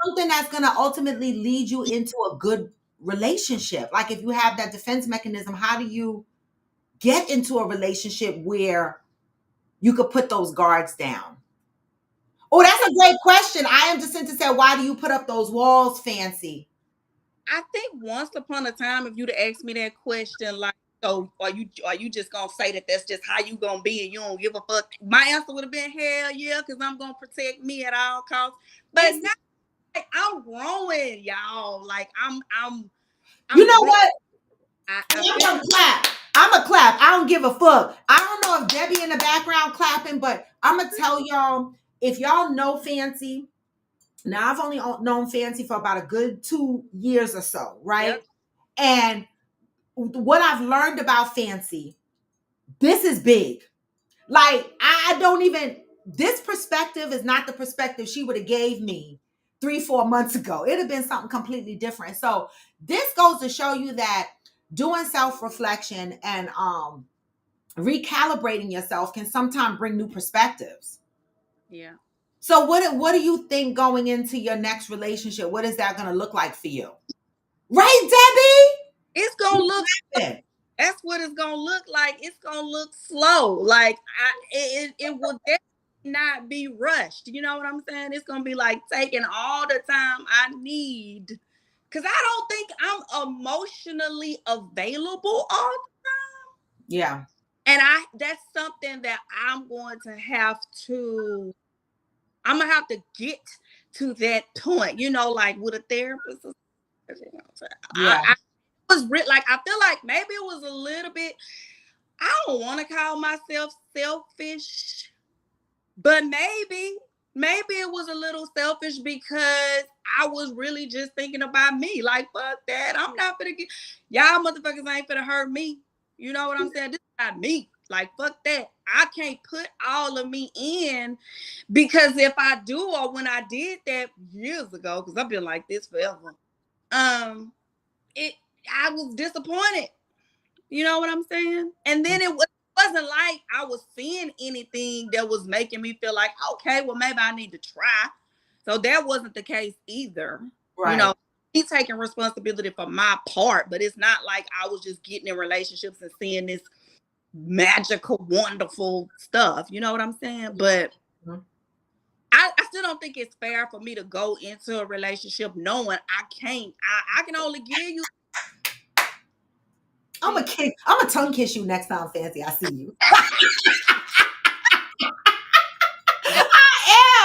something that's gonna ultimately lead you into a good relationship? Like, if you have that defense mechanism, how do you get into a relationship where you could put those guards down? Oh, that's a great question. I am just to say, why do you put up those walls, Fancy? I think once upon a time, if you'd asked me that question, like, so are you just gonna say that that's just how you gonna be and you don't give a fuck? My answer would have been hell yeah, because I'm gonna protect me at all costs. But now, like, I'm growing, y'all. Like You I'm know growing. what? I I'm feel gonna clap. I'm a clap. I don't give a fuck. I don't know if Debbie in the background clapping, but I'm gonna tell y'all, if y'all know Fancy, now I've only known Fancy for about a good 2 years or so, yep, right? And what I've learned about Fancy, this is big. Like, I don't even, this perspective is not the perspective she would have gave me 3 4 months ago. It'd have been something completely different. So this goes to show you that doing self-reflection and recalibrating yourself can sometimes bring new perspectives. yeah. So what do you think going into your next relationship? What is that going to look like for you? Right, It's gonna look. Debbie? That's what it's gonna look like. It's gonna look slow. Like it will definitely not be rushed. You know what I'm saying? It's gonna be like taking all the time I need. Cause I don't think I'm emotionally available all, Yeah. and that's something that I'm gonna have to get to that point. You know, like with a therapist. You know, so Yeah. like I feel like maybe it was a little bit. I don't want to call myself selfish, but maybe it was a little selfish because I was really just thinking about me. Like, fuck that. I'm not gonna get y'all motherfuckers ain't gonna hurt me. You know what I'm saying? This is not me. Like, fuck that. I can't put all of me in because if I do, or when I did that years ago, because I've been like this forever, um, it I was disappointed. You know what I'm saying? And then wasn't like I was seeing anything that was making me feel like, okay, well, maybe I need to try. So that wasn't the case either. You Right. know, he's taking responsibility for my part, but it's not like I was just getting in relationships and seeing this magical, wonderful stuff. You know what I'm saying? But Mhm. I still don't think it's fair for me to go into a relationship knowing I can't. I can only give you. I'm a tongue kiss you next time, Fancy. I see you. I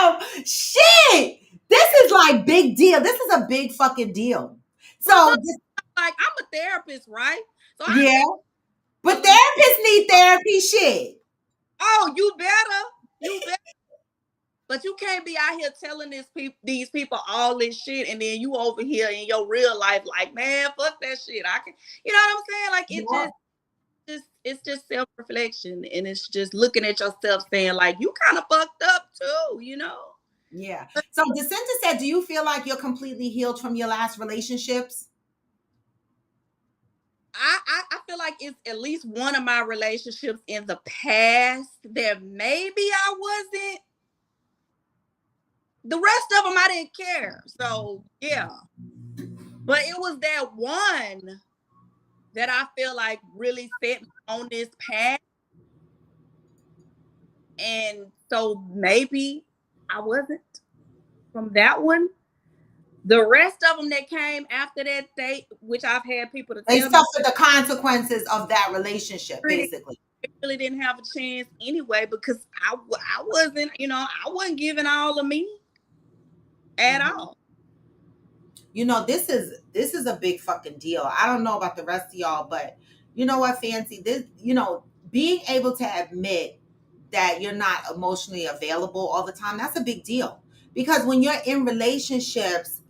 am. Shit. This is like big deal. This is a big fucking deal. But So look, like I'm a therapist, right? So I yeah, take but responsibility. therapists need therapy. Shit. Oh, you better. But you can't be out here telling these people all this shit, and then you over here in your real life, like, man, fuck that shit. I can, you know what I'm saying? Like, Yeah. it's just self reflection, and it's just looking at yourself, saying like, you kind of fucked up too, you know. Yeah. So Jacinta said, do you feel like you're completely healed from your last relationships? I feel like it's at least one of my relationships in the past that maybe I wasn't. The rest of them I didn't care. So yeah, but it was that one that I feel like really set me on this path. And so maybe I wasn't from that one. The rest of them that came after that date, which I've had people to They tell me, suffer the consequences of that relationship, really, basically. really didn't have a chance anyway because I wasn't, I wasn't giving all of me at Mhm. all. This is a big fucking deal. I don't know about the rest of y'all, but you know what, Fancy? Being able to admit that you're not emotionally available all the time, that's a big deal. Because when you're in relationships,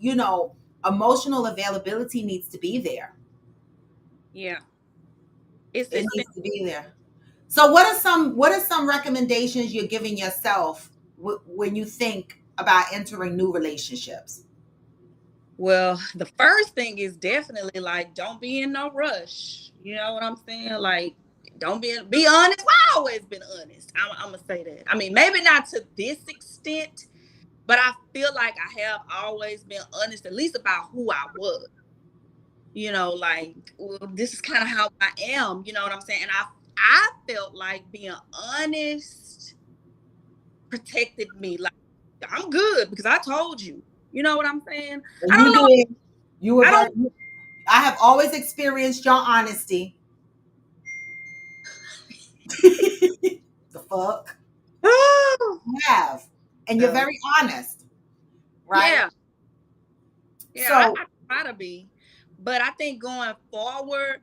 emotional availability needs to be there. Yeah, It it's been. needs to be there. So what are some recommendations you're giving yourself when you think about entering new relationships? Well, the first thing is definitely like don't be in no rush. You know what I'm saying? Like don't be honest. Well, I always been honest. I'm gonna say that. I mean, maybe not to this extent, but I feel like I have always been honest, at least about who I was. Like, well, this is kind of how I am. You know what I'm saying? And I felt like being honest protected me. Like I'm good because I told you. You know what I'm saying? I And don't you know. did. You were I don't. very. I have always experienced your honesty. The fuck you have, and you're So, very honest, right? yeah, yeah. So I try to be, but I think going forward,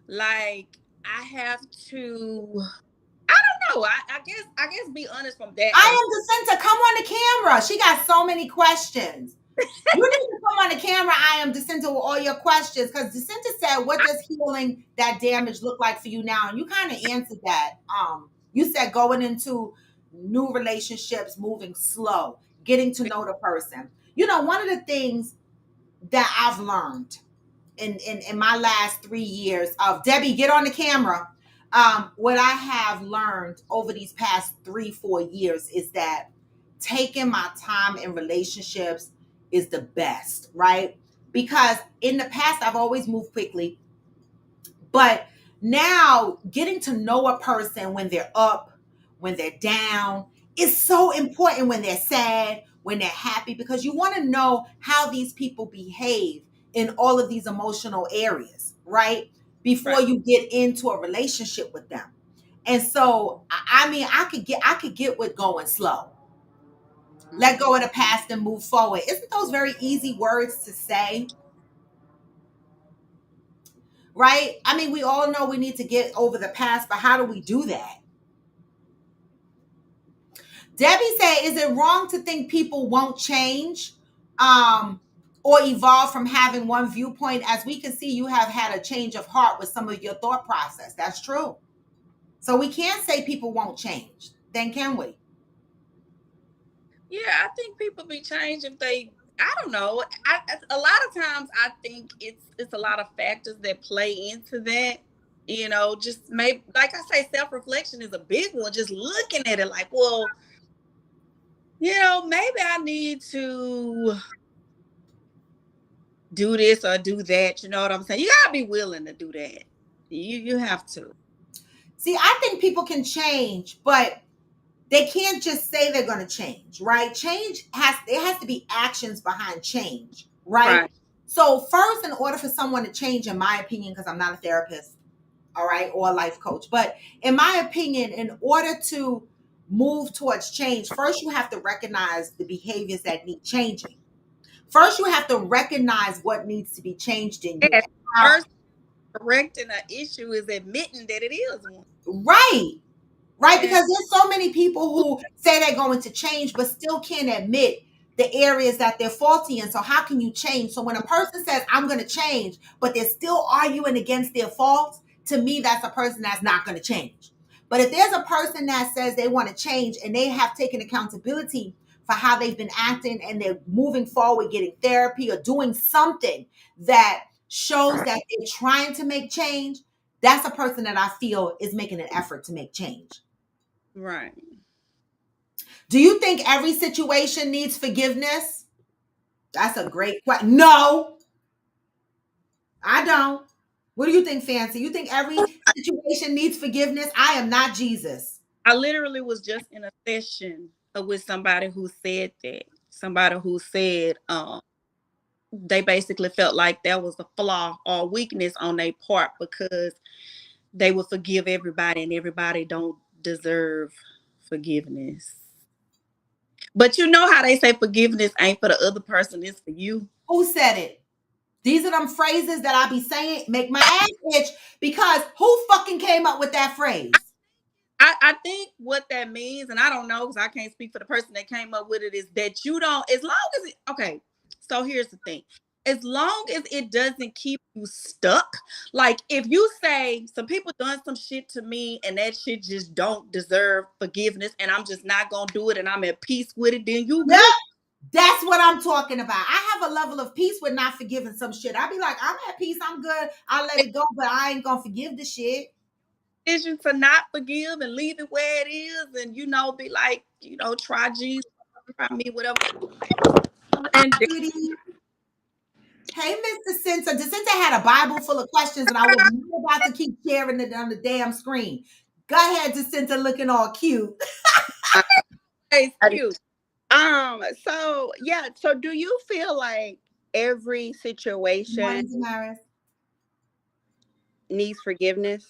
like I have to. I don't know. I guess be honest from that I aspect. am Jacinta. Come on the camera. She got so many questions. You need to come on the camera. I am Jacinta with all your questions because Jacinta said, "What does healing that damage look like for you now?" And you kind of answered that. You said going into new relationships, moving slow, getting to know the person. One of the things that I've learned in my last 3 years of Debbie, get on the camera. What I have learned over these past 3-4 years is that taking my time in relationships is the best, right? Because in the past I've always moved quickly, but now getting to know a person when they're up, when they're down, is so important when they're sad, when they're happy, because you want to know how these people behave in all of these emotional areas, right? Before Right. you get into a relationship with them. And so, I mean, I could get with going slow. Let Mhm. go of the past and move forward. Isn't those very easy words to say? Right? I mean, we all know we need to get over the past, but how do we do that? Debbie said, is it wrong to think people won't change or evolve from having one viewpoint? As we can see, you have had a change of heart with some of your thought process. That's true. So we can't say people won't change. Then can we? Yeah, I think people be changed if they. I don't know. A lot of times I think it's a lot of factors that play into that. Just maybe like I say, self reflection is a big one. Just looking at it like, well, maybe I need to do this or do that. You know what I'm saying? You gotta be willing to do that. You have to. See, I think people can change, but they can't just say they're going to change, right? There has to be actions behind change, right? Right. So first, in order for someone to change, in my opinion, because I'm not a therapist, all right, or a life coach, but in my opinion, in order to move towards change, first you have to recognize the behaviors that need changing. First, you have to recognize what needs to be changed in you Yeah. and how. First, correcting an issue is admitting that it is one. Right. Right? And Because there's so many people who say they're going to change, but still can't admit the areas that they're faulty in. So how can you change? So when a person says, I'm going to change, but they're still arguing against their faults, to me, that's a person that's not going to change. But if there's a person that says they want to change and they have taken accountability for how they've been acting and they're moving forward, getting therapy or doing something that shows that they're trying to make change, that's a person that I feel is making an effort to make change. right. Do you think every situation needs forgiveness? That's a great question. No, I don't. What do you think, Fancy? You think every situation needs forgiveness? I am not Jesus. I literally was just in a session with somebody who said that. Somebody who said they basically felt like there was a flaw or weakness on their part because they would forgive everybody and everybody don't deserve forgiveness. But you know how they say forgiveness ain't for the other person, it's for you. Who said it? These are them phrases that I be saying make my ass itch because who fucking came up with that phrase? I think what that means, and I don't know because I can't speak for the person that came up with it, is that you don't, as long as it, okay, so here's the thing. As long as it doesn't keep you stuck, like if you say some people done some shit to me and that shit just don't deserve forgiveness and I'm just not gonna do it and I'm at peace with it, then you Yep. good. That's what I'm talking about. I have a level of peace with not forgiving some shit. I be like, I'm at peace, I'm good, I'll let it go, but I ain't gonna forgive the shit. Decision to not forgive and leave it where it is, and be like, try Jesus, try me, whatever. And Sweetie. Hey, Mr. Cinta. Jacinta had a Bible full of questions, and I was not about to keep sharing it on the damn screen. Go ahead, Jacinta, looking all cute. it's cute. So yeah, so do you feel like every situation Morning, Damaris. needs forgiveness?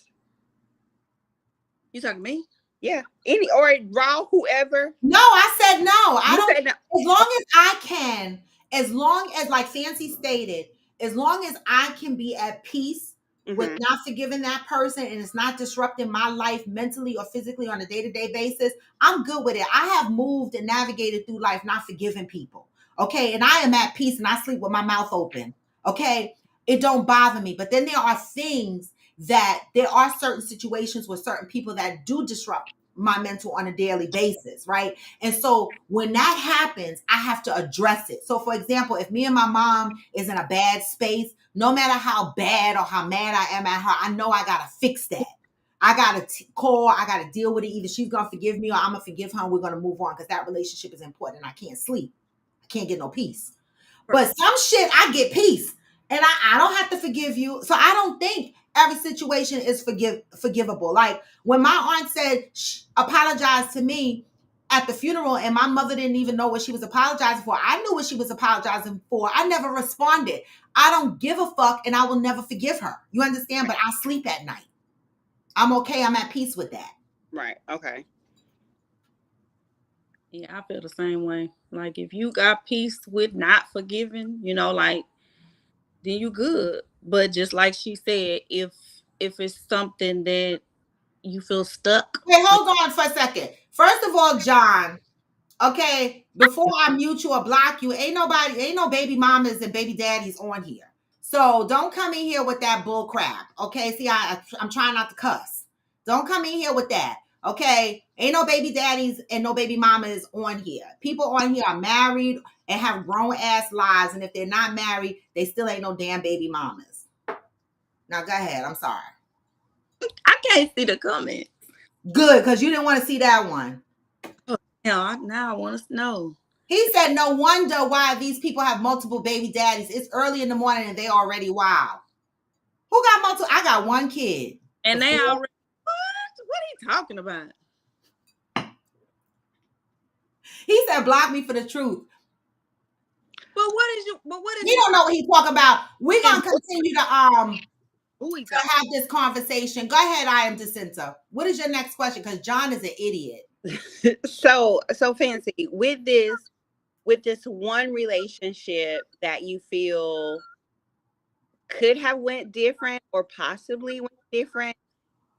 You talking to me? Yeah. Any or raw, whoever. No, I said no. I You don't. said no. As long as I can, as long as, like Fancy stated, as long as I can be at peace with Mhm. not forgiving that person and it's not disrupting my life mentally or physically on a day-to-day basis, I'm good with it. I have moved and navigated through life not forgiving people. Okay. And I am at peace and I sleep with my mouth open. Okay. It don't bother me. But then there are things that there are certain situations with certain people that do disrupt my mental on a daily basis, right? And so when that happens, I have to address it. So for example, if me and my mom is in a bad space, no matter how bad or how mad I am at her, I know I gotta fix that. I gotta call, I gotta deal with it. Either she's gonna forgive me or I'm gonna forgive her and we're gonna move on because that relationship is important and I can't sleep. I can't get no peace. But some shit, I get peace. And I don't have to forgive you. So I don't think every situation is forgivable. Like when my aunt said, apologize to me at the funeral, and my mother didn't even know what she was apologizing for. I knew what she was apologizing for. I never responded. I don't give a fuck, and I will never forgive her. You understand? But I sleep at night. I'm okay. I'm at peace with that. Right. Okay. Yeah, I feel the same way. Like if you got peace with not forgiving, like then you good. But just like she said, if it's something that you feel stuck. Wait, hold on for a second. First of all, John, okay, before I mute you or block you, ain't no baby mamas and baby daddies on here. So don't come in here with that bull crap. Okay. See, I'm trying not to cuss. Don't come in here with that. Okay. Ain't no baby daddies and no baby mamas on here. People on here are married and have grown ass lives. And if they're not married, they still ain't no damn baby mamas. Now go ahead. I'm sorry. I can't see the comment. Good, because you didn't want to see that one. Now I want to know. He said, no wonder why these people have multiple baby daddies. It's early in the morning and they already wild. Who got multiple? I got one kid. And The they four. already what are you talking about? He said, block me for the truth. But what is He you don't know what he's talking about. We're gonna continue who he to talking? have this conversation. Go ahead, I am Jacinta. What is your next question? Because John is an idiot. So Fancy, with this one relationship that you feel could have went different or possibly went different,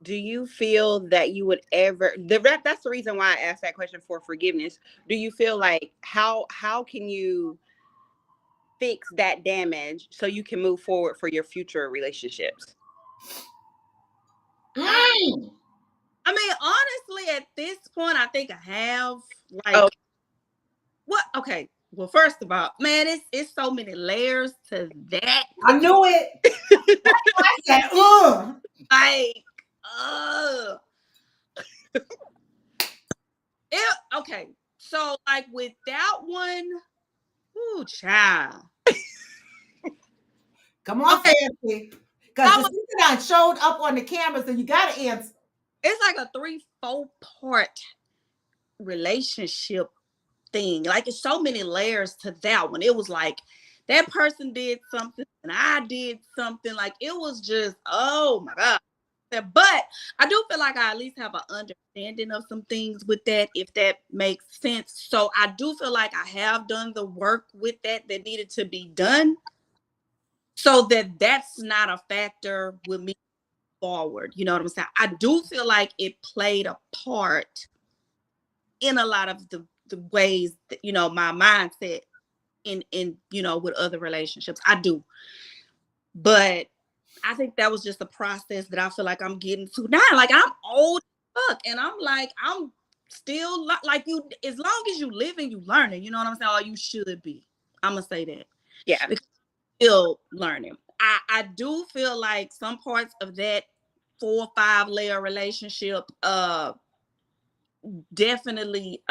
do you feel that you would ever that's the reason why I asked that question for forgiveness. Do you feel like how can you fix that damage so you can move forward for your future relationships? Mm. I mean, honestly, at this point, I think I have. Oh, Like, what? Okay. Well, first of all, man, it's so many layers to that. I knew it. I said, ugh. Like, uh, okay. So, like, with that one, ooh, child. Come on, Okay, Fancy. Because Jacinta showed up on the camera, so you gotta answer. it's like a 3-4 part relationship thing. Like it's so many layers to that one. It was like that person did something and I did something. Like it was just, oh my God. But I do feel like I at least have an understanding of some things with that, if that makes sense. So I do feel like I have done the work with that needed to be done, so that that's not a factor with me forward. You know what I'm saying? I do feel like it played a part in a lot of the ways that, my mindset in with other relationships. I do. But I think that was just a process that I feel like I'm getting to now. Like I'm old as fuck and I'm like, I'm still like you, as long as you living, you learning. You know what I'm saying? Or you should be. I'm gonna say that Yeah. because you're still learning. I do feel like some parts of that 4 or 5 layer relationship definitely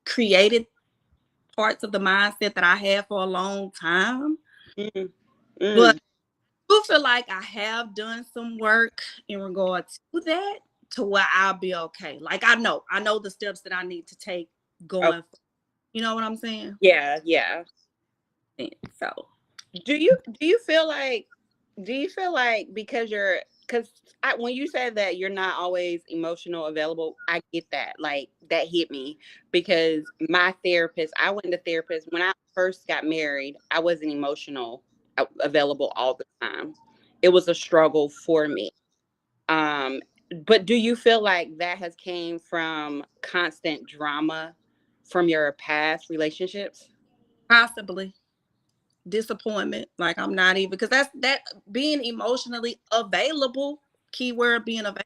created parts of the mindset that I had for a long time. Mm, But mm. I do feel like I have done some work in regard to that, to where I'll be okay. Like I know the steps that I need to take Oh, going forward. You know what I'm saying? yeah, yeah. And so Do you feel like because when you said that you're not always emotional available, I get that. Like that hit me because my therapist, I went to therapist when I first got married. I wasn't emotional available all the time. It was a struggle for me. Um, but do you feel like that has came from constant drama from your past relationships? possibly disappointment. Like I'm not even, because that's that being emotionally available, keyword being available,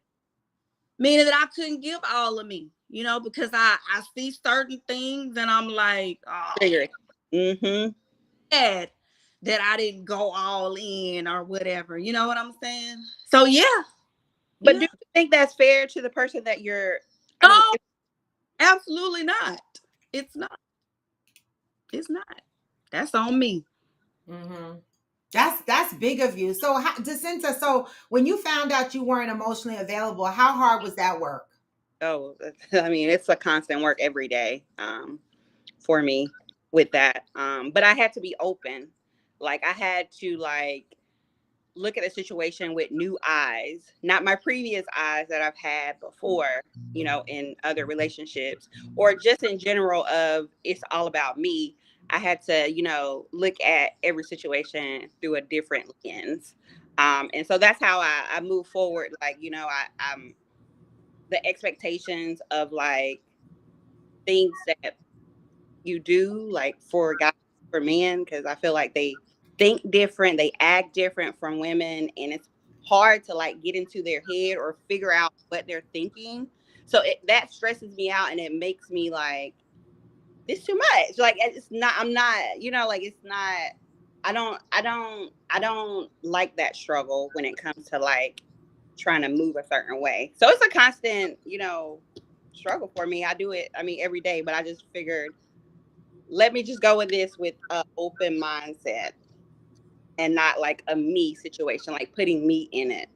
meaning that I couldn't give all of me, because I see certain things and I'm like, oh, Figure it. Mm-hmm. bad that I didn't go all in or whatever. You know what I'm saying? So yeah, But do yeah. you think that's fair to the person that you're? I mean, No, absolutely not. It's not. It's not. That's on me. Mm-hmm. That's big of you. So, Jacinta, so when you found out you weren't emotionally available, how hard was that work? oh, I mean, it's a constant work every day for me with that. But I had to be open. Like I had to look at a situation with new eyes, not my previous eyes that I've had before, in other relationships or just in general of it's all about me. I had to, look at every situation through a different lens. And so that's how I move forward. Like, I'm the expectations of like things that you do, like for guys, for men, because I feel like they think different, they act different from women, and it's hard to like get into their head or figure out what they're thinking. So that stresses me out, and it makes me like this too much. Like it's not. I'm not. Like it's not. I don't like that struggle when it comes to like trying to move a certain way. So it's a constant, struggle for me. I do it. I mean, every day. But I just figured let me just go with this with an open mindset and not like a me situation, like putting me in it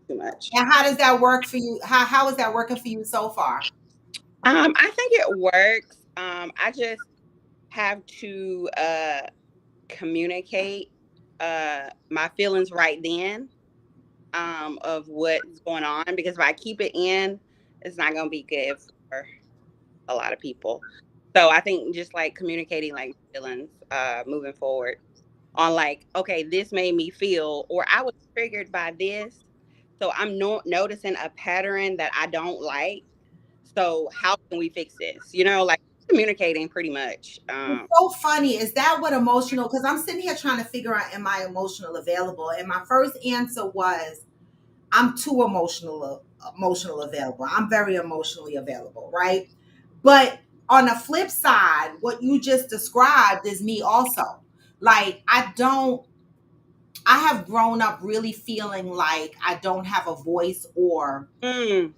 too much. And how does that work for you? How is that working for you so far? I think it works. I just have to communicate my feelings right then of what's going on because if I keep it in, it's not going to be good for a lot of people. So I think just like communicating like feelings moving forward on like, okay, this made me feel, or I was triggered by this. So I'm noticing a pattern that I don't like. So how can we fix this? Like communicating pretty much. It's so funny. Is that what emotional? Because I'm sitting here trying to figure out, am I emotional available? And my first answer was, I'm too emotional available. I'm very emotionally available, right? But on the flip side, what you just described is me also. Like I have grown up really feeling like I don't have a voice, Mm,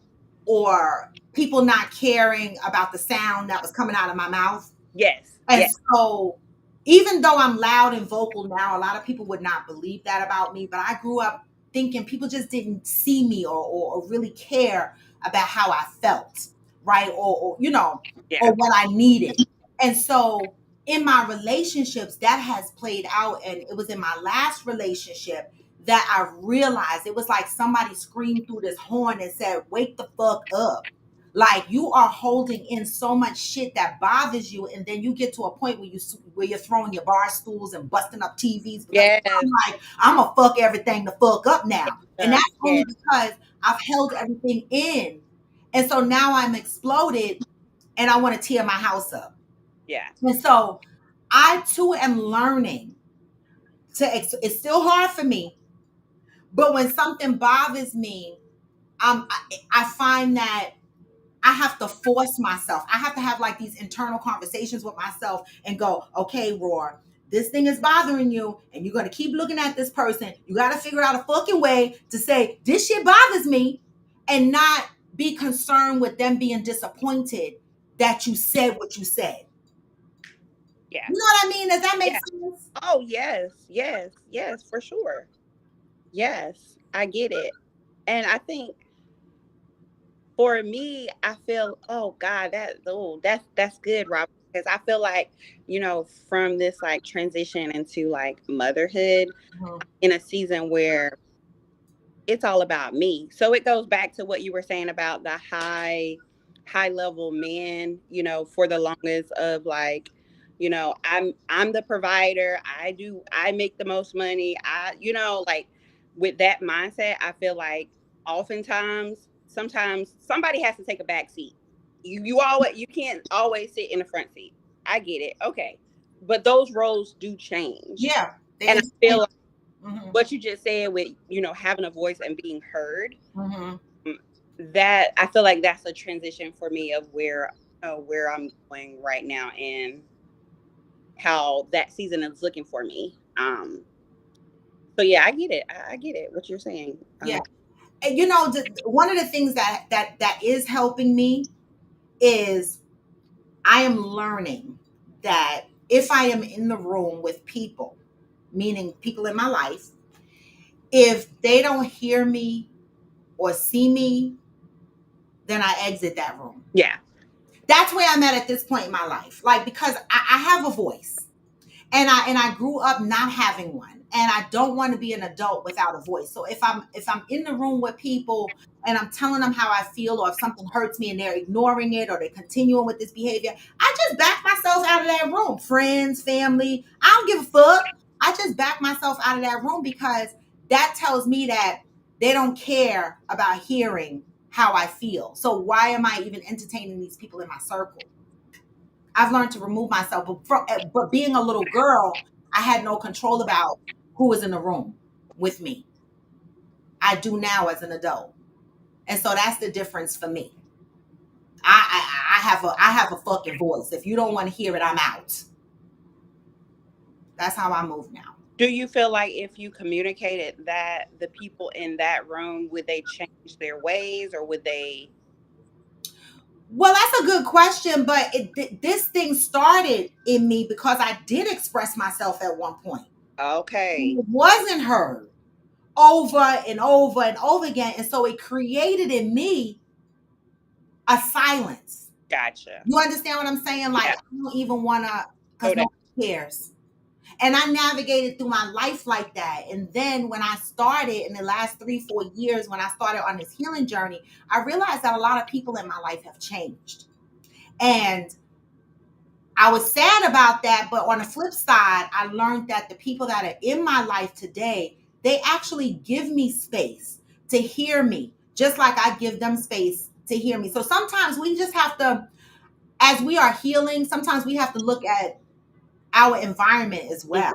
or people not caring about the sound that was coming out of my mouth. yes. And Yes. so, even though I'm loud and vocal now, a lot of people would not believe that about me. But I grew up thinking people just didn't see me, or really care about how I felt, right? Or Yeah. what I needed. And so, in my relationships, that has played out. And it was in my last relationship that I realized it was like somebody screamed through this horn and said, "Wake the fuck up." Like you are holding in so much shit that bothers you, and then you get to a point where you're throwing your bar stools and busting up TVs because Yes. I'm like, I'm gonna fuck everything the fuck up now, and that's Yeah. only because I've held everything in, and so now I'm exploded, and I want to tear my house up, Yeah. and so I too am learning It's still hard for me, but when something bothers me, I find that I have to force myself. I have to have like these internal conversations with myself and go, okay, Roar, this thing is bothering you, and you're gonna keep looking at this person. You gotta figure out a fucking way to say, this shit bothers me, and not be concerned with them being disappointed that you said what you said. Yeah. You know what I mean? Does that make Yeah. sense? Oh, yes. Yes. Yes, for sure. Yes, I get it. And I think for me, I feel, oh God, that's good, Rob. Because I feel like, from this like transition into like motherhood Mhm. in a season where it's all about me. So it goes back to what you were saying about the high level men, for the longest of like, I'm the provider. I make the most money. Like with that mindset, I feel like oftentimes sometimes somebody has to take a back seat. You can't always sit in the front seat. I get it. Okay. But those roles do change. Yeah, And they I do. feel Hmm. what you just said with having a voice and being heard, Hmm. um, that I feel like that's a transition for me of where I'm going right now and how that season is looking for me. So yeah, I get it. I get it what you're saying. Yeah, and one of the things that is helping me is I am learning that if I am in the room with people, meaning people in my life, if they don't hear me or see me, then I exit that room. Yeah. That's where I'm at this point in my life. Like, because I have a voice. And I grew up not having one, and I don't want to be an adult without a voice. So if I'm in the room with people and I'm telling them how I feel, or if something hurts me and they're ignoring it or they're continuing with this behavior, I just back myself out of that room. Friends, family, I don't give a fuck. I just back myself out of that room, because that tells me that they don't care about hearing how I feel. So why am I even entertaining these people in my circle? I've learned to remove myself. But being a little girl, I had no control about who was in the room with me. I do now as an adult, and so that's the difference for me. I have a fucking voice. If you don't want to hear it, I'm out. That's how I move now. Do you feel like if you communicated that, the people in that room, would they change their ways or would they? Well, that's a good question, but this thing started in me because I did express myself at one point. Okay. It wasn't heard over and over and over again, and so it created in me a silence. Gotcha. You understand what I'm saying? Like, Yeah. I don't even wanna, So because that. nobody cares. And I navigated through my life like that. And then when I started in the last 3, 4 years, when I started on this healing journey, I realized that a lot of people in my life have changed. And I was sad about that. But on the flip side, I learned that the people that are in my life today, they actually give me space to hear me, just like I give them space to hear me. So sometimes we just have to, as we are healing, sometimes we have to look at our environment as well.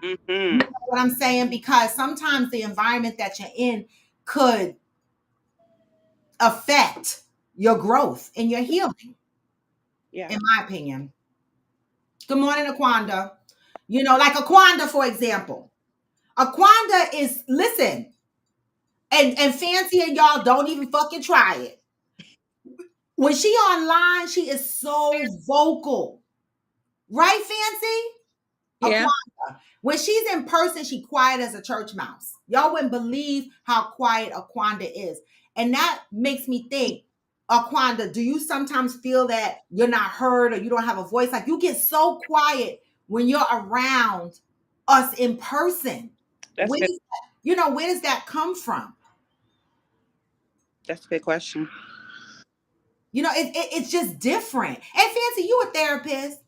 You Mm-hmm. know what I'm saying? Because sometimes the environment that you're in could affect your growth and your healing, Yeah. in my opinion. Good morning, Aquanda. Like Aquanda, for example. Aquanda is, listen, and Fancy and y'all don't even fucking try it. When she online, she is so vocal. Right, Fancy? Yeah. When she's in person, she quiet as a church mouse. Y'all wouldn't believe how quiet Aquanda is. And that makes me think, Aquanda, do you sometimes feel that you're not heard or you don't have a voice? Like, you get so quiet when you're around us in person. That's good. Where does that come from? That's a good question. It's just different. And Fancy, you a therapist.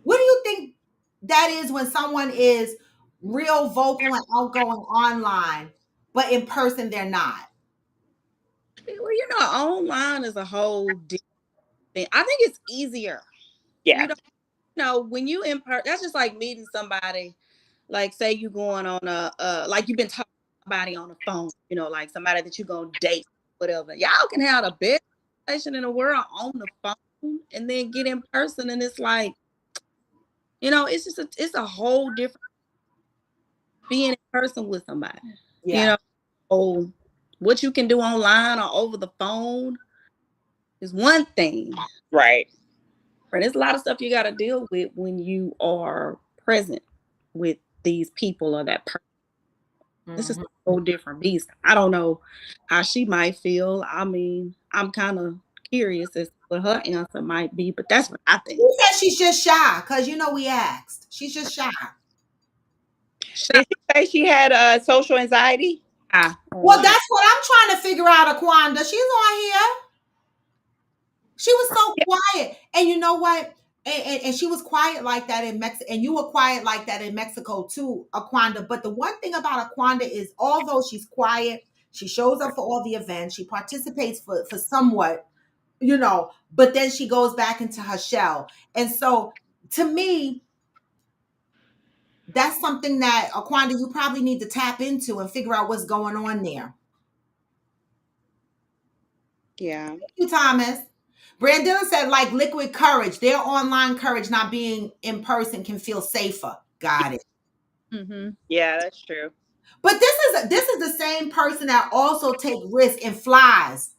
What do you think that is when someone is real vocal and outgoing online, but in person they're not? Well, online is a whole different thing. I think it's easier. Yeah. You when you in person, that's just like meeting somebody. Like, say you going on like you've been talking to somebody on the phone. Like somebody that you gonna date. whatever. Y'all can have the best conversation in the world on the phone and then get in person, and it's like, it's just it's a whole different being in person with somebody. You Yeah. know, oh, what you can do online or over the phone is one thing. Right. But there's a lot of stuff you got to deal with when you are present with these people or that person. This is Mhm. a whole different beast. I don't know how she might feel. I mean, I'm kind of curious as to what her answer might be, but that's what I She think. said she's just shy because we asked. She's just shy. Shy. Did she say she had social anxiety? Well, Online. that's what I'm trying to figure out, Aquanda. She's on here. She was so quiet. And you know what? And she was quiet like that in Mexico. And you were quiet like that in Mexico too, Aquanda. But the one thing about Aquanda is although she's quiet, she shows up for all the events, she participates for somewhat, but then she goes back into her shell. And so to me, that's something that Aquanda, you probably need to tap into and figure out what's going on there. Yeah. Thank you, Thomas. Brandon said, like liquid courage, their online courage not being in person can feel safer. Got it. Mm-hmm. Yeah, that's true. But this is the same person that also take risk and flies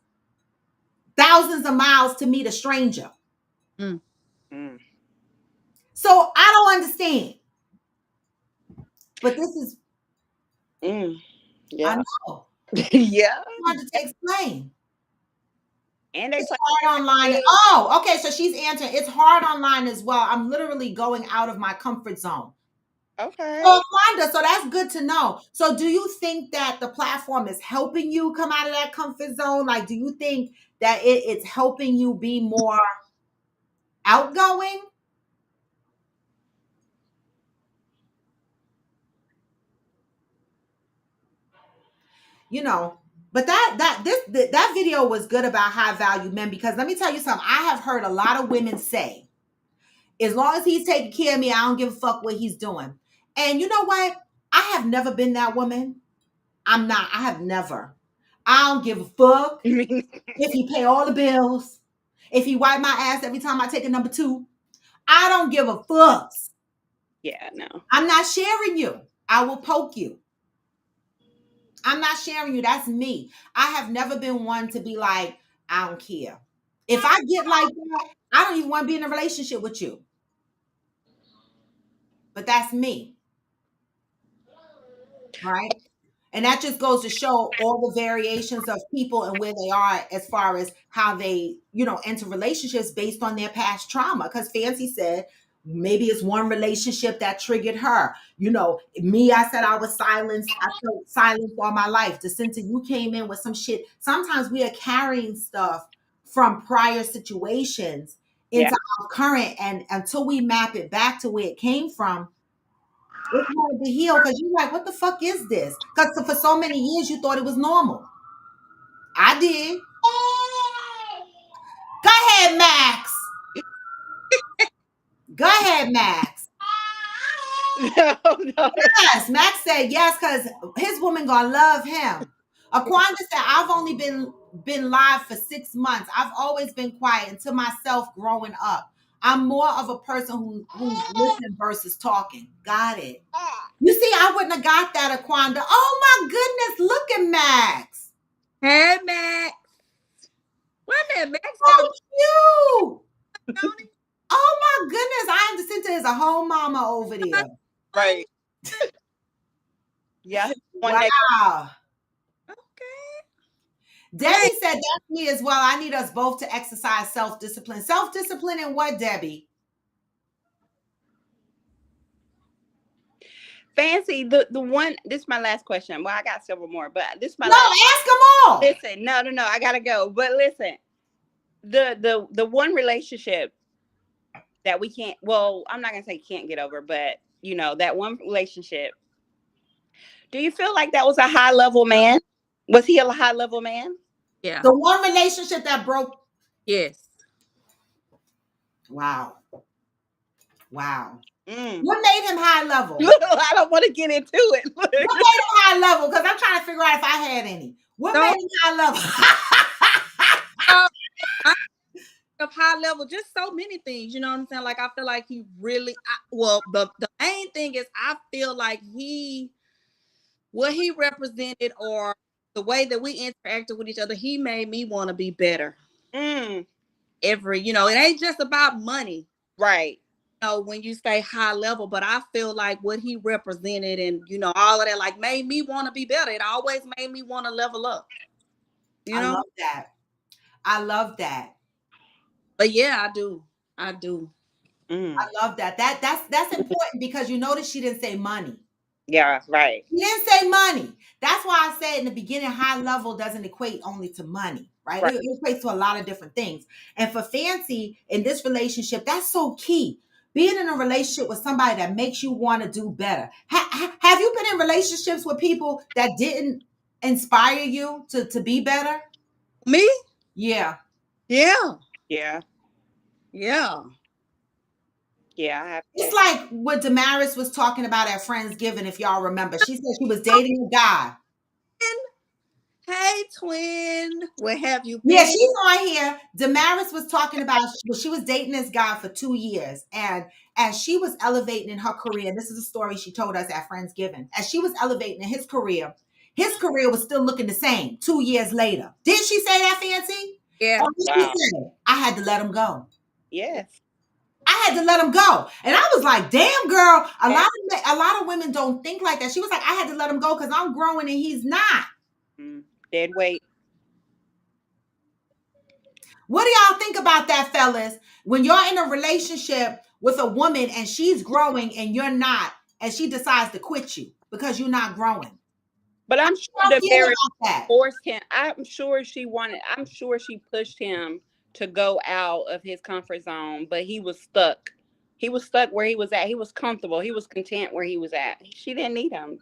thousands of miles to meet a stranger. Mm. Mm. So I don't understand. But this is, Mm. I Yeah. know, Yeah. hard to explain. And they It's play hard online. big. Oh, okay. So she's answering. It's hard online as well. I'm literally going out of my comfort zone. Okay. So, Wanda, so that's good to know. So, do you think that the platform is helping you come out of that comfort zone? Like, do you think that it's helping you be more outgoing? You know, but that video was good about high value men because let me tell you something. I have heard a lot of women say, as long as he's taking care of me, I don't give a fuck what he's doing. And you know what? I have never been that woman. I'm not. I have never. I don't give a fuck I mean, if he pay all the bills, if he wipe my ass every time I take a number two. I don't give a fuck. yeah, no. I'm not sharing you. I will poke you. I'm not sharing you. That's me. I have never been one to be like, I don't care. If I get like that, I don't even want to be in a relationship with you. But that's me, right? And that just goes to show all the variations of people and where they are as far as how they, enter relationships based on their past trauma. Because Fancy said maybe it's one relationship that triggered her. Me, I said I was silenced. I felt silenced all my life. Jacinta, you came in with some shit. Sometimes we are carrying stuff from prior situations Yeah. into our current, and until we map it back to where it came from, it's hard to heal because you're like, what the fuck is this? Because for so many years you thought it was normal. I did. Go ahead, Max. Go ahead, Max. No, no. Yes, Max said yes because his woman gonna love him. Aquanda said, I've only been live for 6 months. I've always been quiet until myself growing up. I'm more of a person who's listening versus talking. Got it. You see, I wouldn't have got that, Aquanda. Oh my goodness, look at Max. Hey, Max. Wait a minute, Max got a So cute. on him? Oh my goodness. I am Jacinta is a whole mama over there. Right. Yeah. One neck. Wow. Okay. Hey, Debbie said that's me as well. I need us both to exercise self-discipline. Self-discipline in what, Debbie? Fancy the one. This is my last question. Well, I got several more, but this is my No, last. ask them all. Listen, no, no, no. I gotta go. But listen, the one relationship that we can't. Well, I'm not gonna say can't get over, but that one relationship. Do you feel like that was a high level man? Was he a high level man? yeah. The one relationship that broke. Yes. Wow. Wow. Mm. What made him high level? I don't want to get into it. What made him high level? Because I'm trying to figure out if I had any. What So made him high level? uh, I of high level, just so many things. You know what I'm saying? Like I feel like he really. Well, the main thing is I feel like what he represented or the way that we interacted with each other, he made me want to be better. Mm, It ain't just about money. right. When you say high level, but I feel like what he represented and all of that like made me want to be better. It always made me want to level up. You I know? love that. I love that. But yeah, I do. I do. Mm, I love that. That's important because you notice she didn't say money. yeah, right. She didn't say money. That's why I said in the beginning, high level doesn't equate only to money, right? Right. It equates to a lot of different things. And for Fancy in this relationship, that's so key. Being in a relationship with somebody that makes you want to do better. Have you been in relationships with people that didn't inspire you to be better? Me? Yeah. Yeah. Yeah. Yeah. Yeah, I have It's to. like what Damaris was talking about at Friendsgiving, if y'all remember. She said she was dating a guy. Hey, twin. Where have you Yeah, been? she's on here. Damaris was talking about she was dating this guy for 2 years. And as she was elevating in her career, this is a story she told us at Friendsgiving. As she was elevating in his career was still looking the same 2 years later. Didn't she say that, Fancy? Yeah. Or what she Wow. said? I had to let him go. Yes. I had to let him go. And I was like, damn, girl, Okay. a lot of women don't think like that. She was like, I had to let him go because I'm growing and he's not. Mm, dead weight. What do y'all think about that, fellas? When you're in a relationship with a woman and she's growing and you're not, and she decides to quit you because you're not growing. But How I'm do sure y'all feel Damaris about that? forced him. I'm sure she pushed him to go out of his comfort zone, but he was stuck. He was stuck where he was at. He was comfortable. He was content where he was at. She didn't need him.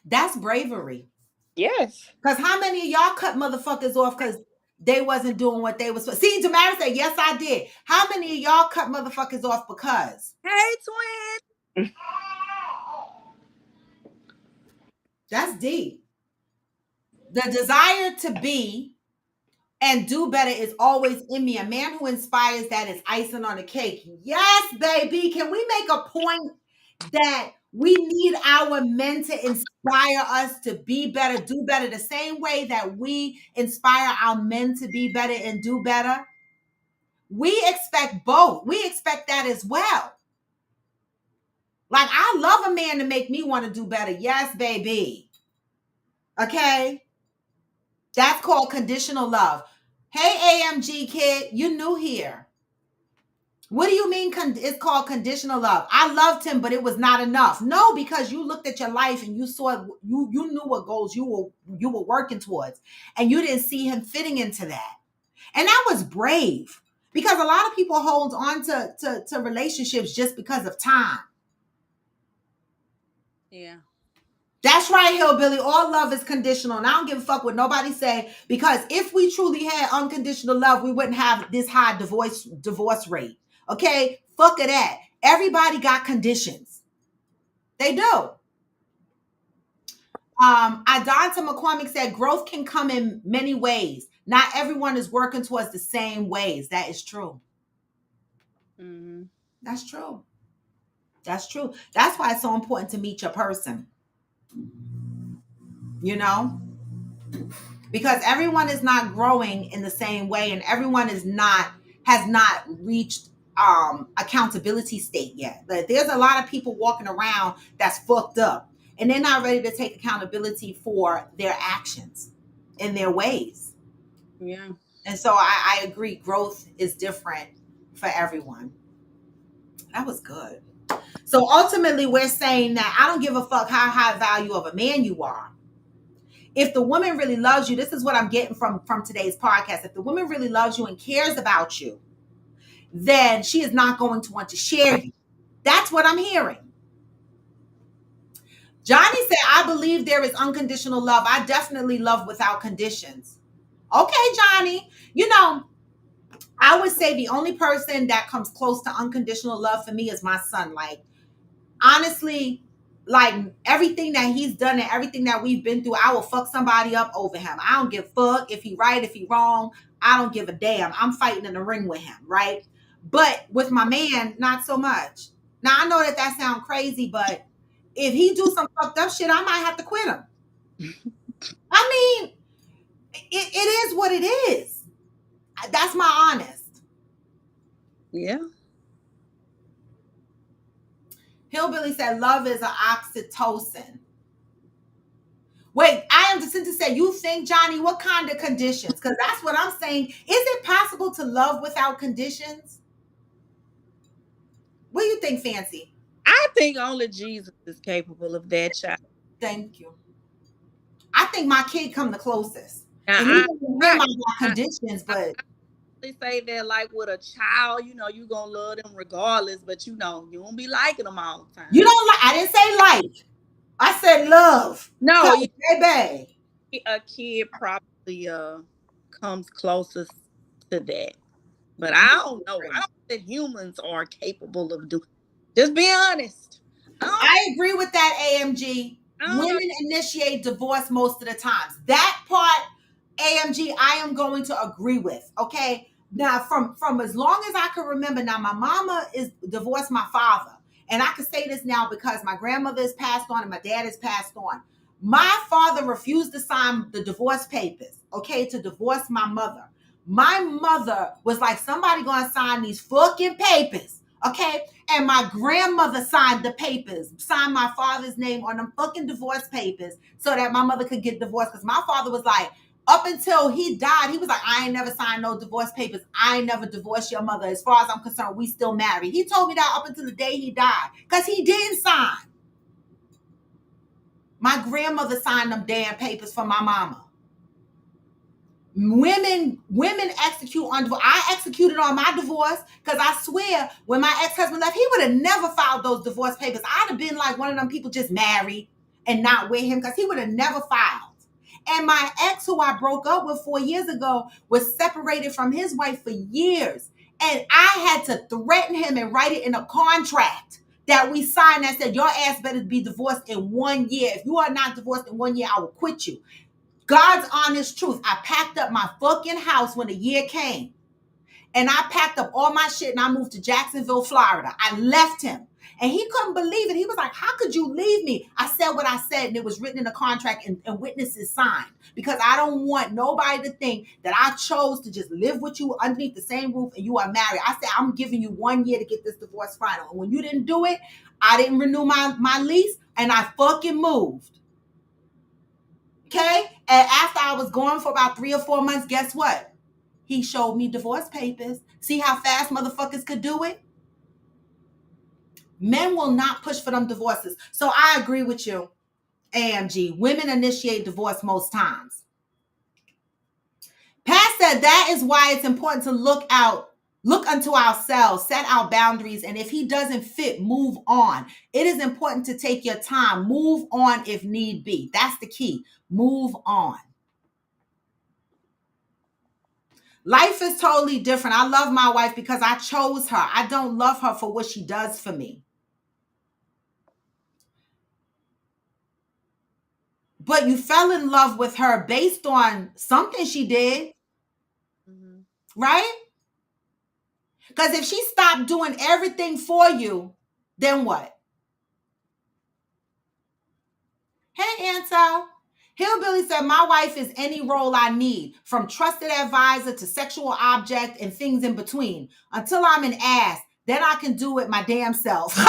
That's bravery. Yes. Because how many of y'all cut motherfuckers off because they wasn't doing what they was supposed? See, Tamara said, yes, I did. How many of y'all cut motherfuckers off because? Hey, twin. That's deep. The desire to be and do better is always in me. A man who inspires that is icing on the cake. Yes, baby. Can we make a point that we need our men to inspire us to be better, do better, the same way that we inspire our men to be better and do better? We expect both. We expect that as well. Like, I love a man to make me want to do better. Yes, baby. Okay. That's called conditional love. Hey, AMG kid, you new here. What do you mean it's called conditional love? I loved him, but it was not enough. No, because you looked at your life and you saw you knew what goals you were working towards, and you didn't see him fitting into that. And that was brave. Because a lot of people hold on to relationships just because of time. Yeah. That's right, hillbilly. All love is conditional. And I don't give a fuck what nobody say. Because if we truly had unconditional love, we wouldn't have this high divorce rate. Okay? Fuck of that. Everybody got conditions. They do. Adonta McCormick said growth can come in many ways. Not everyone is working towards the same ways. That is true. Mm-hmm. That's true. That's true. That's why it's so important to meet your person. You know? Because everyone is not growing in the same way and everyone has not reached accountability state yet. Like, there's a lot of people walking around that's fucked up and they're not ready to take accountability for their actions and their ways. Yeah. And so I agree, growth is different for everyone. That was good. So ultimately we're saying that I don't give a fuck how high value of a man you are. If the woman really loves you, this is what I'm getting from today's podcast. If the woman really loves you and cares about you, then she is not going to want to share you. That's what I'm hearing. Johnny said, I believe there is unconditional love. I definitely love without conditions. Okay, Johnny. I would say the only person that comes close to unconditional love for me is my son. Like, honestly, like everything that he's done and everything that we've been through, I will fuck somebody up over him. I don't give a fuck if he right, if he wrong. I don't give a damn. I'm fighting in the ring with him, right? But with my man, not so much. Now I know that sounds crazy, but if he do some fucked up shit, I might have to quit him. I mean, it is what it is. That's my honest. Yeah. Hillbilly said love is an oxytocin. Wait, I am to say, you think, Johnny, what kind of conditions? Because that's what I'm saying. Is it possible to love without conditions? What do you think, Fancy? I think only Jesus is capable of that, child. Thank you. I think my kid come the closest. Now, And even with him, I got conditions, but they say that like with a child, you gonna love them regardless, but you won't be liking them all the time. you don't like. I didn't say like. I said love. No, Baby. a kid probably comes closest to that. But I don't know. I don't think humans are capable of doing. Just be honest. I agree with that, AMG. Women initiate divorce most of the times. That part, AMG, I am going to agree with. Okay. Now, from as long as I can remember, now my mama is divorced my father. And I can say this now because my grandmother is passed on and my dad is passed on. My father refused to sign the divorce papers, okay, to divorce my mother. My mother was like, somebody gonna sign these fucking papers, okay? And my grandmother signed the papers, signed my father's name on them fucking divorce papers so that my mother could get divorced. Because my father was like, up until he died, he was like, I ain't never signed no divorce papers. I ain't never divorced your mother. As far as I'm concerned, we still married. He told me that up until the day he died because he didn't sign. My grandmother signed them damn papers for my mama. Women execute on divorce. I executed on my divorce because I swear when my ex-husband left, he would have never filed those divorce papers. I'd have been like one of them people just married and not with him because he would have never filed. And my ex, who I broke up with 4 years ago, was separated from his wife for years. And I had to threaten him and write it in a contract that we signed that said, your ass better be divorced in 1 year. If you are not divorced in 1 year, I will quit you. God's honest truth. I packed up my fucking house when the year came. And I packed up all my shit and I moved to Jacksonville, Florida. I left him. And he couldn't believe it. He was like, how could you leave me? I said what I said, and it was written in the contract and witnesses signed. Because I don't want nobody to think that I chose to just live with you underneath the same roof and you are married. I said, I'm giving you 1 year to get this divorce final. And when you didn't do it, I didn't renew my lease and I fucking moved. Okay? And after I was gone for about 3 or 4 months, guess what? He showed me divorce papers. See how fast motherfuckers could do it? Men will not push for them divorces. So I agree with you, AMG. Women initiate divorce most times. Pat said that is why it's important to look unto ourselves, set our boundaries, and if he doesn't fit, move on. It is important to take your time. Move on if need be. That's the key. Move on. Life is totally different. I love my wife because I chose her. I don't love her for what she does for me. But you fell in love with her based on something she did, right? Because if she stopped doing everything for you, then what? Hey, Anto. Hillbilly said, my wife is any role I need, from trusted advisor to sexual object and things in between. Until I'm an ass, then I can do it my damn self.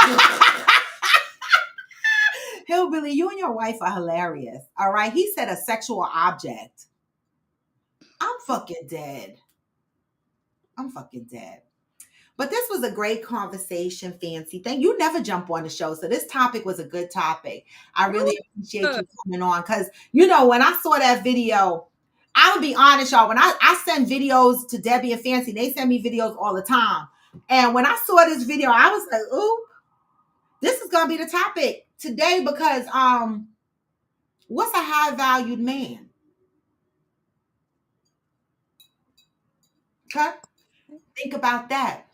Hillbilly, you and your wife are hilarious. All right. He said a sexual object. I'm fucking dead. But this was a great conversation, Fancy. Thank you. Never jump on the show. So this topic was a good topic. I really appreciate you coming on because, when I saw that video, I would be honest, y'all. When I send videos to Debbie and Fancy, they send me videos all the time. And when I saw this video, I was like, ooh, this is going to be the topic today because what's a high-valued man? Okay? Think about that.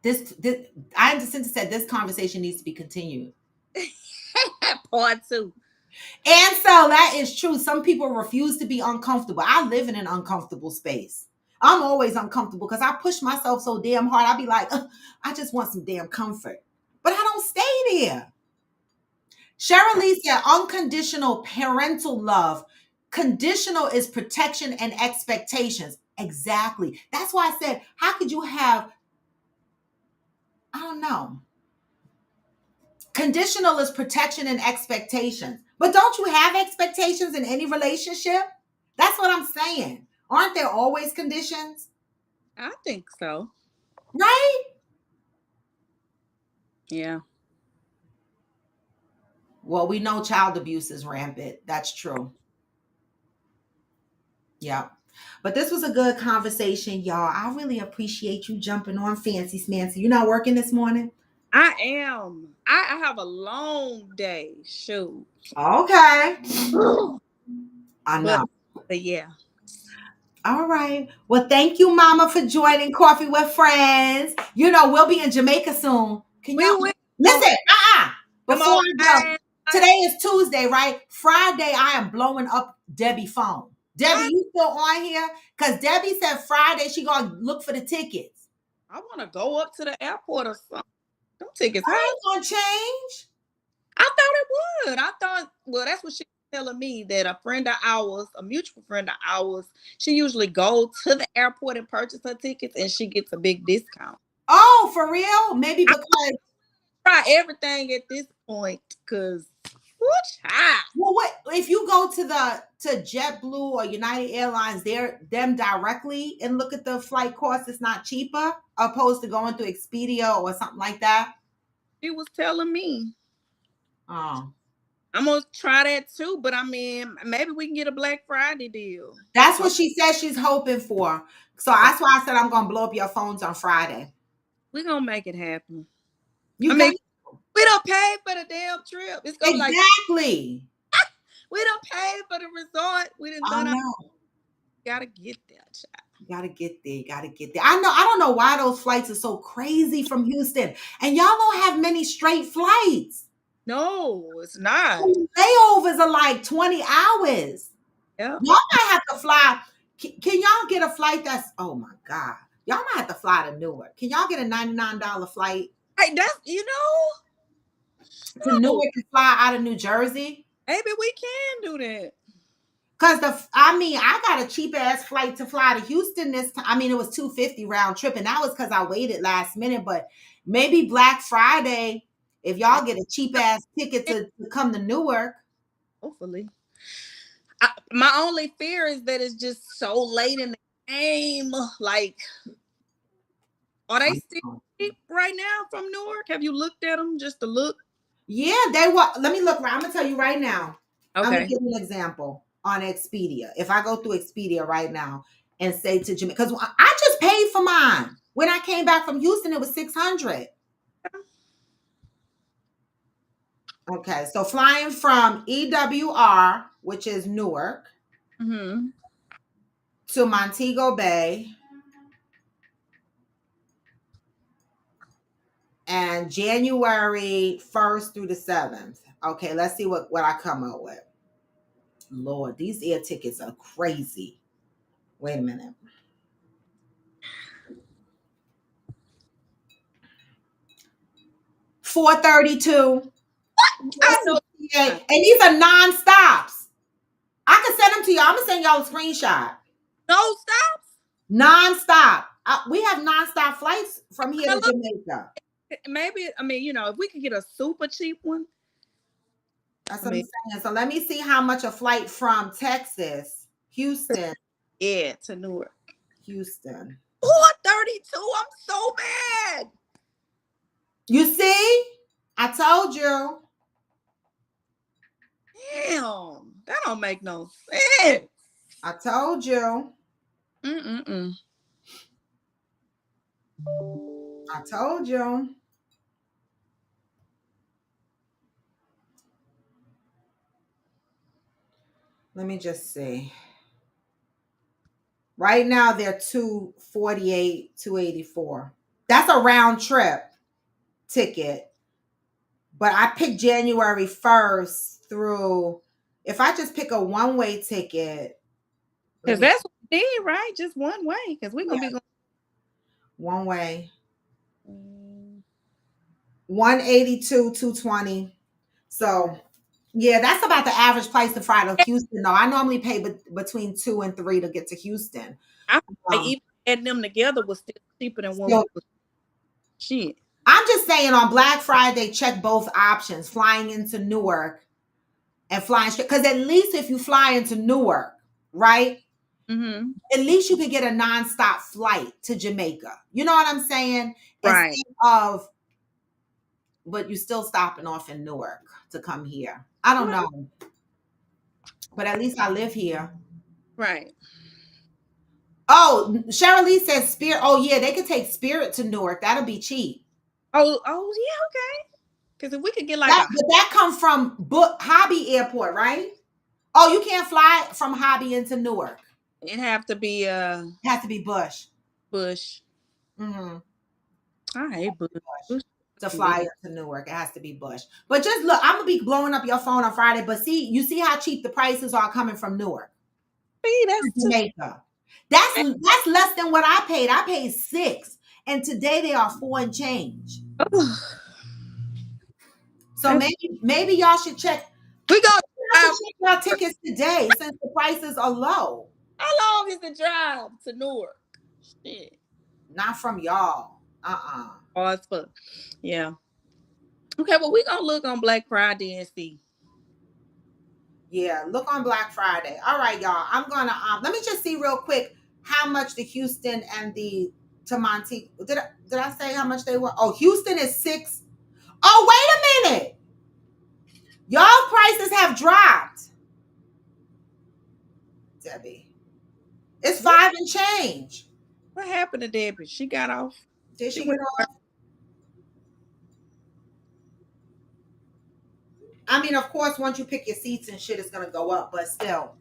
This I understand said this conversation needs to be continued. hard too. And so that is true. Some people refuse to be uncomfortable. I live in an uncomfortable space. I'm always uncomfortable because I push myself so damn hard. I be like, "Ugh, I just want some damn comfort. But I don't stay there. Cheryl Lee said, unconditional parental love. Conditional is protection and expectations. Exactly. That's why I said, how could you have, I don't know. Conditional is protection and expectations. But don't you have expectations in any relationship? That's what I'm saying. Aren't there always conditions? I think so. Right? Yeah. Well, we know child abuse is rampant. That's true. Yeah. But this was a good conversation, y'all. I really appreciate you jumping on Fancy Smancy. You're not working this morning? I am. I have a long day. Shoot. Okay. I but know. but yeah. All right. Well, thank you, Mama, for joining Coffee with Friends. You know, we'll be in Jamaica soon. Can We y'all will. listen? Come Before on, I go, man. today is Tuesday, right? Friday, I am blowing up Debbie phone. Debbie, I, you still on here? Because Debbie said Friday she gonna look for the tickets. I want to go up to the airport or something. Them tickets That high. ain't gonna change. I thought it would. I thought, well, that's what she was telling me, that a friend of ours, a mutual friend of ours, she usually go to the airport and purchase her tickets and she gets a big discount. Oh, for real? Maybe I because try everything at this point because, what's high? well, what if you go to JetBlue or United Airlines, they're them directly and look at the flight cost, it's not cheaper opposed to going through Expedia or something like that. She was telling me. Oh. I'm gonna try that too, but I mean, maybe we can get a Black Friday deal. That's Oh, what she says she's hoping for. So that's why I said I'm gonna blow up your phones on Friday. we're gonna make it happen. I You got mean, we don't pay for the damn trip. It's gonna be like exactly. we don't pay for the resort. We didn't I done our know. gotta get that child. You gotta get there. You gotta get there. I know. I don't know why those flights are so crazy from Houston. And y'all don't have many straight flights. No, it's not. Layovers are like 20 hours. Yeah. Y'all might have to fly. Can y'all get a flight that's, oh my God. Y'all might have to fly to Newark. Can y'all get a $99 flight Hey, that's to no, Newark and fly out of New Jersey? maybe we can do that. Cause I mean, I got a cheap ass flight to fly to Houston this time. I mean, it was 250 round trip, and that was because I waited last minute. But maybe Black Friday, if y'all get a cheap ass ticket to come to Newark. Hopefully. My only fear is that it's just so late in the game. Like, are they still cheap right now from Newark? Have you looked at them just to look? Yeah, they were. Let me look. I'm gonna tell you right now. I'm gonna Okay. give you an example on Expedia. If I go through Expedia right now and say to Jimmy, because I just paid for mine when I came back from Houston, it was 600. Okay, so flying from EWR, which is Newark, Mm-hmm. to Montego Bay, and January 1st through the 7th. Okay, let's see what I come up with. Lord, these air tickets are crazy. Wait a minute. 432. I know. 468. And these are non-stops. I can send them to y'all. I'm gonna send y'all a screenshot. No stops. Non-stop. We have non-stop flights from here Now to look, Jamaica. maybe I mean, if we could get a super cheap one. That's I what I'm mean, saying. So let me see how much a flight from Texas, Houston, yeah, to Newark. Houston. 432. I'm so mad. You see? I told you. Damn, that don't make no sense. I told you. Mm-mm-mm. I told you. Let me just see. Right now they're 248, 284. That's a round trip ticket. But I picked January 1st through, if I just pick a one-way ticket, let Because me, that's what we did, right? Just one way. Because we're yeah, gonna be going. one way, Mm, 182, 220. So yeah, that's about the average price to fly to Houston. Though I normally pay between 2 and 3 to get to Houston. I feel like Um, even adding them together was still cheaper than what so we was. Shit. I'm just saying on Black Friday, check both options: flying into Newark and flying straight. Because at least if you fly into Newark, right? Mm-hmm. At least you could get a nonstop flight to Jamaica. You know what I'm saying? Right. Instead of, but you still stopping off in Newark to come here. I don't Well, know, but at least I live here. right. Oh, Cheryl Lee says Spirit. Oh yeah, they could take Spirit to Newark. That'll be cheap. Oh yeah, okay. Because if we could get like That a, but that comes from Hobby Airport, right? Oh, you can't fly from Hobby into Newark. it'd have to be It has to be Bush. Bush. Hmm. I hate Bush. Bush Bush to too big. fly into Newark. It has to be Bush. But just look, I'm gonna be blowing up your phone on Friday. But see, you see how cheap the prices are coming from Newark See, to that's too. Jamaica. That's less than what I paid. I paid 6, and today they are 4 and change. So That's, maybe y'all should check. we go. You have to check your tickets today since the prices are low. How long is the drive to Newark? Shit. Not from y'all. Uh-uh. Oh, it's fuck. Yeah. Okay, well, we gonna look on Black Friday and see. Yeah, look on Black Friday. All right, y'all. I'm gonna let me just see real quick how much the Houston and the to Monte did I say how much they were? Oh, Houston is 6. Oh, wait a minute. Y'all prices have dropped, Debbie. It's What 5 and change. what happened to Debbie? She got off. Did She she went. get off? I mean, of course, once you pick your seats and shit, it's gonna go up, but still,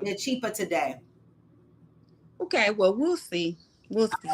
they're cheaper today. Okay, well, we'll see. We'll see.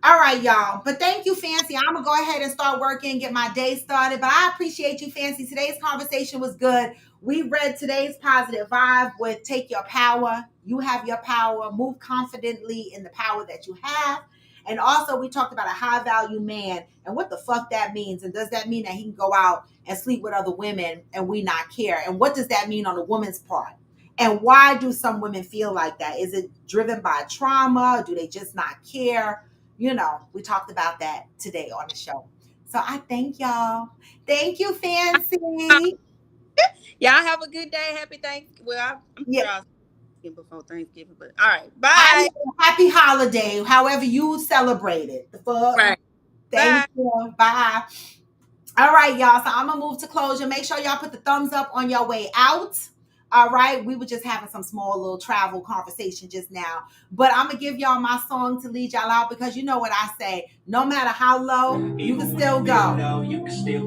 All right, y'all. But thank you, Fancy. I'm gonna go ahead and start working, get my day started. But I appreciate you, Fancy. Today's conversation was good. We read today's positive vibe with take your power. You have your power. Move confidently in the power that you have. And also, we talked about a high value man and what the fuck that means. And does that mean that he can go out and sleep with other women and we not care? And what does that mean on the woman's part? And why do some women feel like that? Is it driven by trauma? Do they just not care? We talked about that today on the show. So I thank y'all. Thank you, Fancy. Y'all have a good day. Happy Thanksgiving. Well, I'm Yeah, sure I'll see you before Thanksgiving, but all right. Bye. happy holiday, however you celebrate it. The fuck. Right. Thank Bye. you. Bye. All right, y'all. So I'm gonna move to closure. Make sure y'all put the thumbs up on your way out. All right. We were just having some small little travel conversation just now. But I'm gonna give y'all my song to lead y'all out because you know what I say. No matter how low, you can still go.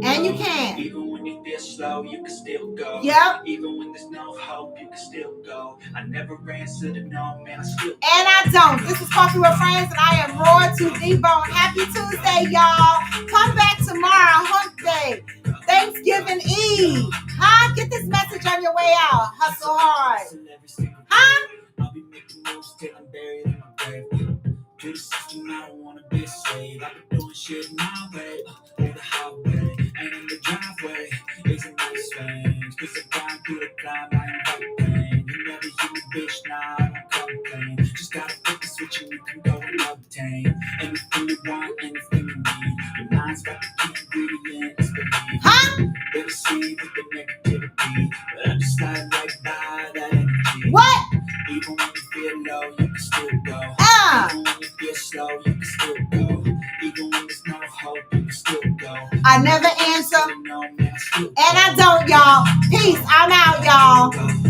And you can. Even when you feel slow, you can still go. Yep. Even when there's no hope, you can still go. I never answer to no, man, I still. And I don't. This is Coffee with Friends, and I am Raw to the Bone. Happy Tuesday, y'all. Come back tomorrow, Hump Day, Thanksgiving Eve. Huh? Get this message on your way out. Hustle hard. Huh? I'll be making moves till I'm buried in my grave. To the system, I don't wanna be a slave. I've been doing shit my way, through the highway, and in the driveway, it's a nice range. Cause I grind through the climb, I invite pain. You never hear me, bitch, nah, I don't complain. Just gotta flip the switch and you can go and obtain anything you want, anything you need. Your mind's got the key ingredients, believe. Huh? Never see with the negativity, but I just slide right by that energy. What? Even when you feel low, you can still go. Even when you feel slow, you can still go. Even when there's no hope, you can still go. I never answer, and I don't, y'all. Peace. I'm out, y'all.